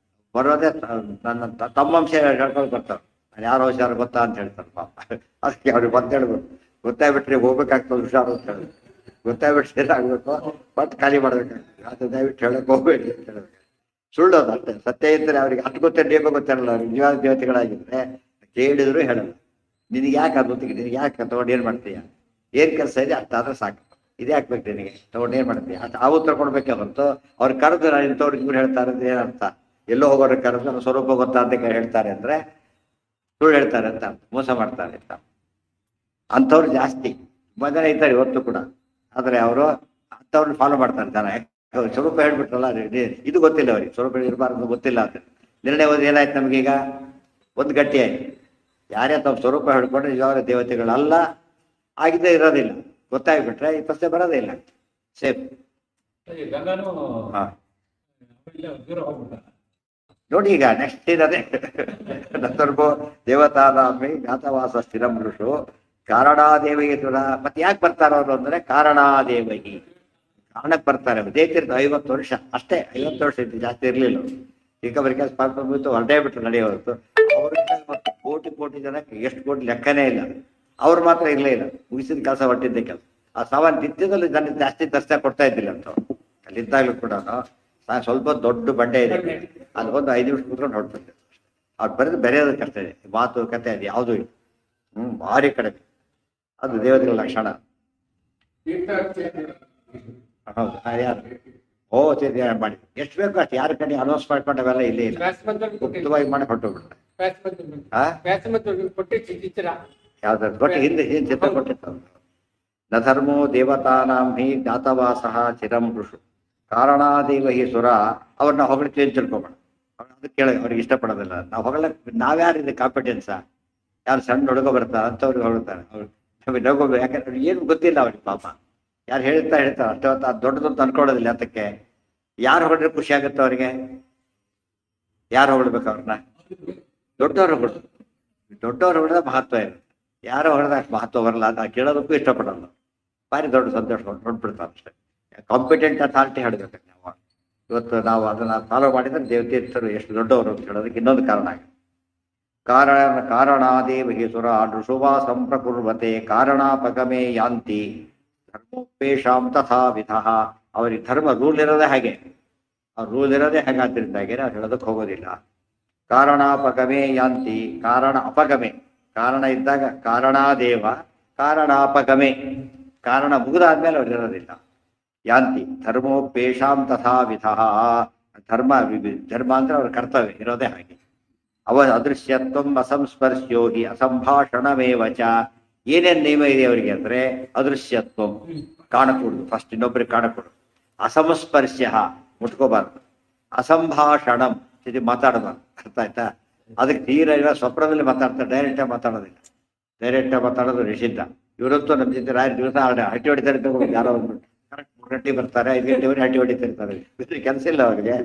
ಬರೋದೇ ನನ್ನ ತಮ್ಮಂಶ ಹೇಳ್ಕೊಂಡು ಬರ್ತಾರೆ. ಯಾರೋ ಹುಷಾರು ಗೊತ್ತಾ ಅಂತ ಹೇಳ್ತಾರೆ ಪಾಪ. ಅದಕ್ಕೆ ಅವ್ರಿಗೆ ಹೇಳ್ಬೋದು, ಗೊತ್ತಾಗ್ಬಿಟ್ರೆ ಹೋಗ್ಬೇಕಾಗ್ತದೆ ಹುಷಾರು ಅಂತ ಹೇಳಿ. ಗೊತ್ತಾಗ್ಬಿಟ್ರೆ ಏನಾಗಬೇಕು, ಬಟ್ ಖಾಲಿ ಮಾಡ್ಬೇಕಾಗ್ತದೆ. ಅದು ದಯವಿಟ್ಟು ಹೇಳಕ್ ಹೋಗ್ಬೇಡಿ ಅಂತ ಹೇಳ್ಬೇಕು. ಸುಳ್ಳು ಅದು ಅಷ್ಟೇ. ಸತ್ಯ ಇದ್ದರೆ ಅವ್ರಿಗೆ ಅಷ್ಟು ಗೊತ್ತೇ ನೇಮ ಗೊತ್ತಿರಲ್ಲ. ಅವ್ರಿಗೆ ನಿಜವಾದ ದೇವತೆಗಳಾಗಿದ್ರೆ ಕೇಳಿದ್ರು ಹೇಳಲ್ಲ. ನಿನಗೆ ಯಾಕೆ ಅದು ಗೊತ್ತಿಗೆ, ನಿನಗೆ ಯಾಕೆ ತಗೊಂಡು ಏನು ಮಾಡ್ತೀಯ, ಏನು ಕೆಲಸ ಇದೆ ಅಷ್ಟಾದ್ರೆ ಸಾಕು, ಇದೇ ಹಾಕ್ಬೇಕು ನಿನಗೆ, ತಗೊಂಡು ಏನು ಮಾಡ್ತೀಯ ಅಂತ ಆ ಉತ್ತರ ಕೊಡ್ಬೇಕೆ ಹೊರತು ಅವ್ರು ಕರೆದು ನಾನು ಇಂಥವ್ರು ಇವ್ರು ಹೇಳ್ತಾರೆ ಅಂದ್ರೆ ಏನರ್ಥ? ಎಲ್ಲೋ ಹೋಗೋರು ಕರೆದು ನನ್ನ ಸ್ವರೂಪ ಗೊತ್ತಾ ಅಂತ ಹೇಳ್ತಾರೆ ಅಂದ್ರೆ ಸುಳ್ಳು ಹೇಳ್ತಾರೆ ಅಂತ, ಮೋಸ ಮಾಡ್ತಾರೆ ಅಂತ. ಅಂಥವ್ರು ಜಾಸ್ತಿ ಜನ ಇದ್ದಾರೆ ಇವತ್ತು ಕೂಡ. ಆದರೆ ಅವರು ಅಂಥವ್ರನ್ನ ಫಾಲೋ ಮಾಡ್ತಾರೆ ಜನ. ಸ್ವರೂಪ ಹೇಳ್ಬಿಟ್ರಲ್ಲ, ಇದು ಗೊತ್ತಿಲ್ಲ ಅವ್ರಿಗೆ, ಸ್ವರೂಪ ಇರಬಾರ್ದು ಗೊತ್ತಿಲ್ಲ ಅಂತ ನಿರ್ಣಯ ಹೋದ್ರೆ ಏನಾಯ್ತು ನಮಗೀಗ? ಒಂದು ಗಟ್ಟಿ ಆಯ್ತು. ಯಾರೇ ತಮ್ಮ ಸ್ವರೂಪ ಹೇಳ್ಕೊಂಡ್ರೆ ನಿಜವಾದ ದೇವತೆಗಳಲ್ಲ ಆಗಿದ್ದೇ ಇರೋದಿಲ್ಲ. ಗೊತ್ತಾಗ್ಬಿಟ್ರೆ ಈ ಪ್ರಶ್ನೆ ಬರೋದೇ ಇಲ್ಲ. ಸೇಫ್. ನೋಡಿ ಈಗ ನೆಕ್ಸ್ಟ್ ಇರದೆ ನರ್ಭೋ ದೇವತಾರಾಮಿ ಜ್ಞಾತವಾಸ ಸ್ಥಿರಂ ಋಷು ಕಾರಣಾದೇವಗಿ ಸುರ. ಮತ್ತೆ ಯಾಕೆ ಬರ್ತಾರ ಅವರು ಅಂದ್ರೆ ಕಾರಣಾದೇವಗಿ, ಕಾರಣಕ್ಕೆ ಬರ್ತಾರೆ. ದೇತಿರ್ತ 50 ವರ್ಷ ಅಷ್ಟೇ, 50 ವರ್ಷ ಇತ್ತು, ಜಾಸ್ತಿ ಇರ್ಲಿಲ್ಲ. ಚಿಕ್ಕಬರಿಗೆ ಸ್ವಲ್ಪ ಹೊರಟೇ ಬಿಟ್ರು ನಡೆಯೋದು. ಅವ್ರಿಂದ ಕೋಟಿ ಕೋಟಿ ಜನಕ್ಕೆ ಎಷ್ಟು ಕೋಟಿ ಲೆಕ್ಕನೇ ಇಲ್ಲ. ಅವ್ರು ಮಾತ್ರ ಇರಲೇ ಇಲ್ಲ, ಮುಗಿಸಿದ ಕೆಲಸ ಹೊಟ್ಟಿದ್ದೆ ಕೆಲಸ. ಆ ಸಾಮಾನ್ಯ ನಿತ್ಯದಲ್ಲಿ ಜನ ಜಾಸ್ತಿ ದರ್ಶನ ಕೊಡ್ತಾ ಇದ್ದಿಲ್ಲ ಅಂತ. ಅಲ್ಲಿದ್ದಾಗಲೂ ಕೂಡ ಸ್ವಲ್ಪ ದೊಡ್ಡ ಬಂಡೆ ಇದೆ, ಅಲ್ಲಿ ಒಂದು 5 ನಿಮಿಷ ಕೂತ್ಕೊಂಡು ಹೊರಡ್ತಿದ್ದೆ. ಅವ್ರು ಬರೆದು ಬೆರೆಯೋದು ಕಷ್ಟ ಇದೆ, ಮಾತು ಕತೆ ಅದು ಯಾವುದೂ ಇಲ್ಲ. ಭಾರಿ ಕಡಿಮೆ. ಅದು ದೇವತೆಗಳ ಲಕ್ಷಣ. ಹೌದು. ಯಾರು ಓ ಚೇತ ಮಾಡಿ ಎಷ್ಟು ಬೇಕು ಅಷ್ಟು ಯಾರ ಕಡೆ ಅನೌನ್ಸ್ ಮಾಡ್ಕೊಂಡು ಅವೆಲ್ಲ ಇಲ್ಲೇ ಇಲ್ಲ, ಗುಪ್ತವಾಗಿ ಮಾಡಿ ಹೊರಟೋಗ್ಬಿಡ್ತಾರೆ. ಯಾವ್ದಾದ್ರು ಕೊಟ್ಟು ಹಿಂದೆ ಹಿಂದೆ ಚಿತ್ರ ಕೊಟ್ಟಿತ್ತು. ನ ಧರ್ಮೋ ದೇವತಾನಾಂ ಹಿ ಜ್ಞಾತವಾಸಃ ಚಿರಂ ಋಷು ಕಾರಣಾದೇವ ಹಿ ಸುರ. ಅವ್ರನ್ನ ಹೊಗಳ್ತೀವಿ ಅಂತ ತಿಳ್ಕೊಬೇಡ, ಅದು ಕೇಳ ಅವ್ರಿಗೆ ಇಷ್ಟಪಡೋದಿಲ್ಲ. ನಾವು ಹೊಗಳ ನಾವ್ಯಾರಿದೆ ಕಾಂಪಿಟೆನ್ಸ? ಯಾರು ಸಣ್ಣ ಹುಡುಗ ಬರ್ತಾರೆ ಅಂಥವ್ರಿಗೆ ಹೊಗಳ್ತಾರೆ. ಅವ್ರು ನಗು, ಯಾಕಂದ್ರೆ ಏನು ಗೊತ್ತಿಲ್ಲ ಅವ್ರಿಗೆ ಪಾಪ. ಯಾರು ಹೇಳ್ತಾರೆ ಅಷ್ಟೇ ಹೊತ್ತು ಅದು ದೊಡ್ಡದಂತ ಅನ್ಕೊಳ್ಳೋದಿಲ್ಲ. ಅದಕ್ಕೆ ಯಾರು ಹೊಡೆದ್ರೆ ಖುಷಿ ಆಗುತ್ತೆ ಅವ್ರಿಗೆ? ಯಾರು ಹೊಗಳ್ಬೇಕು ಅವ್ರನ್ನ? ದೊಡ್ಡವ್ರು ಹೊಡೆದು, ದೊಡ್ಡವ್ರು ಹೊಡೆದ ಮಹತ್ವ ಇದೆ. ಯಾರೋ ಹೊಡೆದ ಅಷ್ಟು ಮಹತ್ವ ಬರಲ್ಲ, ಅದು ಕೇಳೋದಕ್ಕೂ ಇಷ್ಟಪಡಲ್ಲ. ಭಾರಿ ದೊಡ್ಡ ಸಂತೋಷ ಹೊಡ್ಬಿಡ್ತಾರೆ ಅಷ್ಟೇ. ಕಾಂಪಿಟೆಂಟ್ ಅಥಾರಿಟಿ ಹೇಳಬೇಕು ನಾವು. ಇವತ್ತು ನಾವು ಅದನ್ನ ಫಾಲೋ ಮಾಡಿದ್ರೆ ದೇವತೀರ್ಥರು ಎಷ್ಟು ದೊಡ್ಡವರು ಅಂತ ಹೇಳೋದಕ್ಕೆ ಇನ್ನೊಂದು ಕಾರಣ ಆಗಿದೆ. ಕಾರಣಾದೇವ ಹಿ ಸುರ ನೃಷುವಾ ಸಂಪ್ರಕುರ್ವತೆ ಕಾರಣಾಪಗಮೇ ಯಾಂತಿ ಧರ್ಮೋಪೇಶಾಂ ತಥಾ ವಿಧಃ. ಅವರಿಗೆ ಧರ್ಮ ರೂಲ್ ಇರೋದೇ ಹಾಗೆ, ಅವ್ರ ರೂಲ್ ಇರೋದೇ ಹಾಗಾದ್ರಿಂದಾಗೆ ಅವ್ರು ಹೇಳೋದಕ್ಕೆ ಹೋಗೋದಿಲ್ಲ. ಕಾರಣಾಪಗಮೇ ಯಾಂತಿ, ಕಾರಣ ಅಪಗಮೆ, ಕಾರಣ ಇದ್ದಾಗ ಕಾರಣಾದೇವ, ಕಾರಣಾಪಗಮೆ, ಕಾರಣ ಮುಗಿದಾದ್ಮೇಲೆ ಅವ್ರು ಇರೋದಿಲ್ಲ. ಯಾಂತಿ ಧರ್ಮೋಪೇಶಾಂ ತಥಾ ವಿಧಃ. ಧರ್ಮ ಧರ್ಮ ಅಂದ್ರೆ ಅವ್ರ ಕರ್ತವ್ಯ ಇರೋದೇ ಹಾಗೆ. ಅದೃಶ್ಯತ್ವಂ ಅಸಂಸ್ಪರ್ಶ್ಯೋ ಹಿ ಅಸಂಭಾಷಣಮೇವ ಚ. ಏನೇನು ನಿಯಮ ಇದೆ ಅವರಿಗೆ ಅಂದ್ರೆ ಅದೃಶ್ಯತ್ವಂ, ಕಾಣಕೂಡುದು, ಫಸ್ಟ್ ಇನ್ನೊಬ್ಬರಿಗೆ ಕಾಣಕೂಡುದು. ಅಸಂಸ್ಪರ್ಶ್ಯ, ಮುಟ್ಕೋಬಾರ್ದು. ಅಸಂಭಾಷಣಂ, ಇದು ಮಾತಾಡಬಾರ್ದು. ಅರ್ಥ ಆಯ್ತಾ? ಅದಕ್ಕೆ ತೀರ ಸ್ವಪ್ನದಲ್ಲಿ ಮಾತಾಡ್ತಾರೆ, ಡೈರೆಕ್ಟಾಗಿ ಮಾತಾಡೋದಿಲ್ಲ. ಡೈರೆಕ್ಟಾಗಿ ಮಾತಾಡೋದು ನಿಷಿದ್ಧ. ಇವರೊತ್ತು ನಮ್ಮ ಜೊತೆ ರಾಯರ ದಿವಸ ಹಟ್ಟಿ ಹೊಡಿತಾರೆ, ಯಾರೋ ಒಂದು ಕರೆಕ್ಟ್ 3 ಗಂಟೆಗೆ ಬರ್ತಾರೆ, 5 ಗಂಟೆವರೆಗೆ ಹಟ್ಟಿ ಹೊಡಿತಿರ್ತಾರೆ. ಕೆಲಸ ಇಲ್ಲ ಅವ್ರಿಗೆ.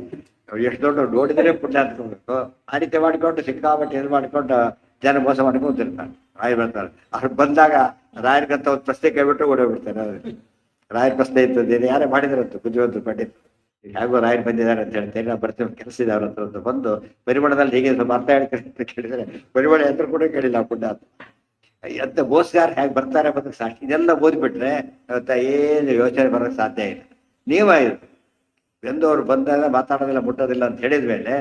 ಎಷ್ಟು ದೊಡ್ಡ ನೋಡಿದ್ರೆ ಪುಣ್ಯ ಅಂದ್ಕೋಬೇಕು. ಆ ರೀತಿ ಮಾಡಿಕೊಂಡು ಸಿಕ್ಕಾಪಟ್ಟೆ ಇದು ಮಾಡಿಕೊಂಡು ಜನ ಮೋಸ ಮಾಡ್ಕೊಂತಿರ್ತಾರೆ. ರಾಯರು ಬರ್ತಾರೆ, ಅವ್ರು ಬಂದಾಗ ರಾಯರಿಗಂತ ಒಂದು ಪ್ರಶ್ನೆ ಕೇಳ್ಬಿಟ್ರೆ ಓಡೋಗ್ಬಿಡ್ತಾರೆ. ರಾಯರ ಪ್ರಶ್ನೆ ಇರ್ತದೆ, ಯಾರೇ ಮಾಡಿದ್ರಂತ ಬುದ್ಧಿವಂತರು ಪಂಡಿತ, ಹೇಗೋ ರಾಯರು ಬಂದಿದ್ದಾರೆ ಅಂತ ಹೇಳ್ತೇನೆ, ನಾವು ಬರ್ತೀವಿ, ಕೆಲಸ ಇದೆ ಅವ್ರ ಹತ್ರ ಅಂತ ಬಂದು ಪರಿಮಳದಲ್ಲಿ ಹೀಗೆ ಸ್ವಲ್ಪ ಅರ್ಥ ಹೇಳ್ತಾರೆ ಕೇಳಿದರೆ ಪರಿಮಳ ಯಂತ್ರ ಕೂಡ ಕೇಳಿಲ್ಲ ಪುಣ್ಯ ಅಂತ. ಎಂತ ಗೋಸ್ಗಾರ ಹೇಗೆ ಬರ್ತಾರೆ ಬದಕ್ಕೆ ಸಾಕ್ಷಿ. ಇದೆಲ್ಲ ಓದ್ಬಿಟ್ರೆ ಏನು ಯೋಚನೆ ಬರೋಕ್ಕೆ ಸಾಧ್ಯ ಇಲ್ಲ. ನೀವಾಯಿತು ಎಂದು ಅವ್ರು ಬಂದಾಗ ಮಾತಾಡೋದಿಲ್ಲ, ಮುಟ್ಟೋದಿಲ್ಲ ಅಂತ ಹೇಳಿದ ಮೇಲೆ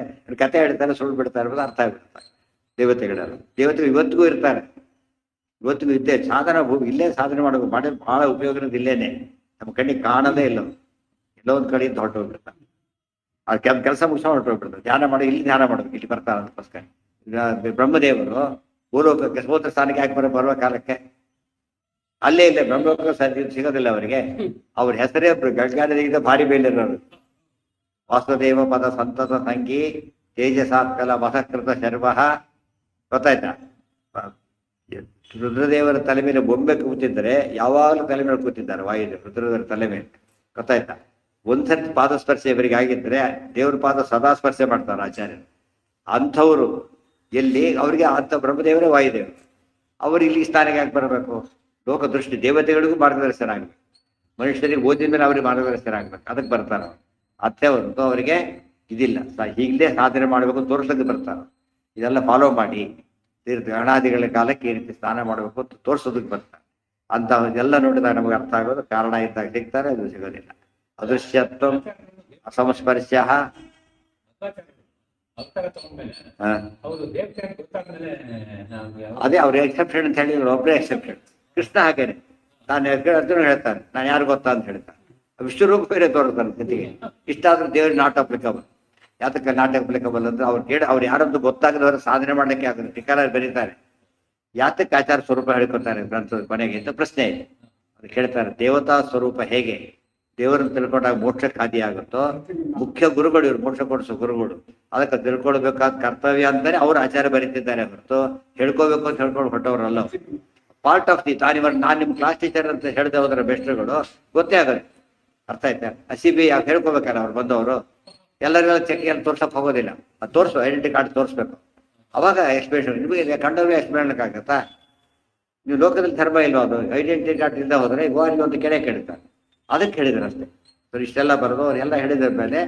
ಕತೆ ಹೇಳ್ತಾರೆ, ಸುಳ್ಳು ಬಿಡ್ತಾರೆ ಅನ್ನೋದು ಅರ್ಥ ಆಗ್ಬಿಡ್ತಾರೆ. ದೇವತೆಗಳೆಲ್ಲ ದೇವತೆಗಳು ಇವತ್ತಿಗೂ ಇರ್ತಾರೆ, ಇವತ್ತಿಗೂ ಇದ್ದೇ ಸಾಧನ ಇಲ್ಲೇ ಸಾಧನೆ ಮಾಡಬೇಕು. ಮಾಡಿ ಬಹಳ ಉಪಯೋಗ ಇಲ್ಲೇನೆ, ನಮ್ಮ ಕಣ್ಣಿಗೆ ಕಾಣದೇ ಇಲ್ಲ. ಎಲ್ಲೋ ಒಂದು ಕಡೆಯಿಂದ ಹೊರಟೋಗ್ಬಿಡ್ತಾರೆ. ಆ ಕೆಲಸ ಮುಗಿಸ ಹೊರಟೋಗ್ಬಿಡ್ತಾರೆ. ಧ್ಯಾನ ಮಾಡಿ ಇಲ್ಲಿ ಧ್ಯಾನ ಮಾಡ್ಬೇಕು, ಇಲ್ಲಿ ಬರ್ತಾರೆ ಅದಕ್ಕೋಸ್ಕರ. ಈಗ ಬ್ರಹ್ಮದೇವರು ಭೂಲೋಕಕ್ಕೆ ಸಮುದ್ರ ಸ್ಥಾನಕ್ಕೆ ಯಾಕೆ ಬರುವ ಕಾಲಕ್ಕೆ ಅಲ್ಲೇ ಇಲ್ಲ, ಬ್ರಹ್ಮಲೋಕ ಸಿಗೋದಿಲ್ಲ ಅವರಿಗೆ. ಅವ್ರ ಹೆಸರೇ ಗಂಗಾನದಿಗಿಂತ ಭಾರಿ ಬೇಲಿರೋರು. ವಾಸುದೇವ ಪದ ಸಂತತ ಸಂಗಿ ತೇಜಸಾತ್ಕಲ ಮಸಕೃತ ಶರ್ವ. ಗೊತ್ತಾಯ್ತಾ? ರುದ್ರದೇವರ ತಲೆ ಮೇಲೆ ಬೊಂಬೆ ಕೂತಿದ್ರೆ ಯಾವಾಗಲೂ ತಲೆ ಮೇಲೆ ಕೂತಿದ್ದಾರೆ ವಾಯುದೇವ ರುದ್ರದೇವರ ತಲೆ ಮೇಲೆ. ಗೊತ್ತಾಯ್ತಾ? ಒಂದ್ಸರ್ತಿ ಪಾದ ಸ್ಪರ್ಶೆ ಇವರಿಗೆ ಆಗಿದ್ರೆ ದೇವ್ರ ಪಾದ ಸದಾ ಸ್ಪರ್ಶೆ ಮಾಡ್ತಾರೆ ಆಚಾರ್ಯರು. ಅಂಥವ್ರು ಎಲ್ಲಿ ಅವರಿಗೆ ಅಂಥ ಬ್ರಹ್ಮದೇವರೇ ವಾಯುದೇವರು. ಅವರು ಇಲ್ಲಿ ಸ್ಥಾನಕ್ಕೆ ಯಾಕೆ ಬರಬೇಕು? ಲೋಕದೃಷ್ಟಿ ದೇವತೆಗಳಿಗೂ ಮಾರ್ಗದರ್ಶನ ಆಗ್ಬೇಕು, ಮನುಷ್ಯರಿಗೆ ಓದಿದ ಮೇಲೆ ಅವ್ರಿಗೆ ಮಾರ್ಗದರ್ಶನ ಆಗ್ಬೇಕು. ಅದಕ್ಕೆ ಬರ್ತಾರೆ ಅವರು. ಅತ್ತೆ ಹೊರತು ಅವರಿಗೆ ಇದಿಲ್ಲ, ಹೀಗಲೇ ಸಾಧನೆ ಮಾಡಬೇಕು ತೋರಿಸೋದಕ್ಕೆ ಬರ್ತಾರೆ. ಇದೆಲ್ಲ ಫಾಲೋ ಮಾಡಿ ಗಣಾದಿಗಳ ಕಾಲಕ್ಕೆ ಈ ರೀತಿ ಸ್ನಾನ ಮಾಡಬೇಕು ಅಂತ ತೋರಿಸೋದಕ್ಕೆ ಬರ್ತಾರೆ. ಅಂತ ಎಲ್ಲ ನೋಡಿದಾಗ ನಮಗೆ ಅರ್ಥ ಆಗೋದು ಕಾರಣ ಇದ್ದಾಗ ಸಿಗ್ತಾರೆ, ಅದು ಸಿಗೋದಿಲ್ಲ. ಅದೃಶ್ಯತ್ವ ಅಸಂಸ್ಪರ್ಶ್ಯ. ಅದೇ ಅವ್ರು ಎಕ್ಸೆಪ್ಟೆಡ್ ಅಂತ ಹೇಳಿದ್ರು, ಒಬ್ಬರೇ ಎಕ್ಸೆಪ್ಟೆಡ್. ಕೃಷ್ಣ ಹಾಗೇನೆ, ನಾನು ಅರ್ಜುನ ಹೇಳ್ತಾನೆ ನಾನು ಯಾರು ಗೊತ್ತಾ ಅಂತ ಹೇಳ್ತಾನೆ. ವಿಶ್ವರೂಪ ಬೇರೆ ತೋರ್ತಾನೆ ಜೊತೆಗೆ. ಇಷ್ಟಾದ್ರೂ ದೇವ್ರಿಗೆ ನಾಟ್ ಅಪ್ಲಿಕಬಲ್. ಯಾತಕ್ಕೆ ನಾಟ್ ಅಪ್ಲಿಕಬಲ್ ಅಂದ್ರೆ ಅವ್ರು ಯಾರಂತೂ ಗೊತ್ತಾಗದವ್ರು ಸಾಧನೆ ಮಾಡ್ಲಿಕ್ಕೆ ಆಗುತ್ತೆ. ಟಿಕಾರ ಬರೀತಾರೆ, ಯಾತಕ್ಕೆ ಆಚಾರ ಸ್ವರೂಪ ಹೇಳ್ಕೊತಾರೆ ಗ್ರಂಥದ ಕೊನೆಗೆ ಅಂತ ಪ್ರಶ್ನೆ ಇದೆ. ಅದಕ್ಕೆ ಹೇಳ್ತಾರೆ, ದೇವತಾ ಸ್ವರೂಪ ಹೇಗೆ ದೇವರನ್ನು ತಿಳ್ಕೊಂಡಾಗ ಮೋಕ್ಷಕ್ಕೆ ಹಾದಿ ಆಗುತ್ತೋ, ಮುಖ್ಯ ಗುರುಗಳು ಇವ್ರು, ಮೋಕ್ಷ ಕೊಡಿಸೋ ಗುರುಗಳು. ಅದಕ್ಕೆ ತಿಳ್ಕೊಳ್ಬೇಕಾದ ಕರ್ತವ್ಯ ಅಂತಾನೆ ಅವ್ರು ಆಚಾರ ಬರೀತಿದ್ದಾರೆ ಹೊರತು ಹೇಳ್ಕೋಬೇಕು ಅಂತ ಹೇಳ್ಕೊಂಡು ಹೊಟ್ಟವ್ರಲ್ಲ. ಪಾರ್ಟ್ ಆಫ್ ದಿ ನಾನು ನಿಮ್ಮ ಕ್ಲಾಸ್ ಟೀಚರ್ ಅಂತ ಹೇಳ್ದೆ ಹೋದ್ರೆ ಬೆಸ್ಟ್ರುಗಳು ಗೊತ್ತೇ ಆಗುತ್ತೆ. ಅರ್ಥ ಆಯ್ತಾ? CBI ಯಾಕೆ ಹೇಳ್ಕೊಬೇಕಲ್ಲ ಅವ್ರು ಬಂದವರು. ಎಲ್ಲರಿಗೂ ಚೆಕ್ ಏನು ತೋರ್ಸಕ್ ಹೋಗೋದಿಲ್ಲ, ಅದು ತೋರಿಸು, ಐಡೆಂಟಿ ಕಾರ್ಡ್ ತೋರಿಸ್ಬೇಕು. ಅವಾಗ ಎಕ್ಸ್ಪ್ಲೇಷನ್ ನಿಮಗೆ ಕಂಡವ್ರಿಗೆ ಎಕ್ಸ್ಪ್ಲೇನ್ ಆಗತ್ತಾ? ನೀವು ಲೋಕದಲ್ಲಿ ಧರ್ಮ ಇಲ್ವೋ? ಅದು ಐಡೆಂಟಿ ಕಾರ್ಡ್ ಇಲ್ಲದೆ ಹೋದ್ರೆ ಇವಾಗ ಒಂದು ಕೆರೆ ಕೇಳ್ತಾರೆ. ಅದಕ್ಕೆ ಹೇಳಿದ್ರು ಅಷ್ಟೇ. ಇಷ್ಟೆಲ್ಲ ಬರೋದು ಅವರೆಲ್ಲ ಹೇಳಿದ್ರ ಮೇಲೆ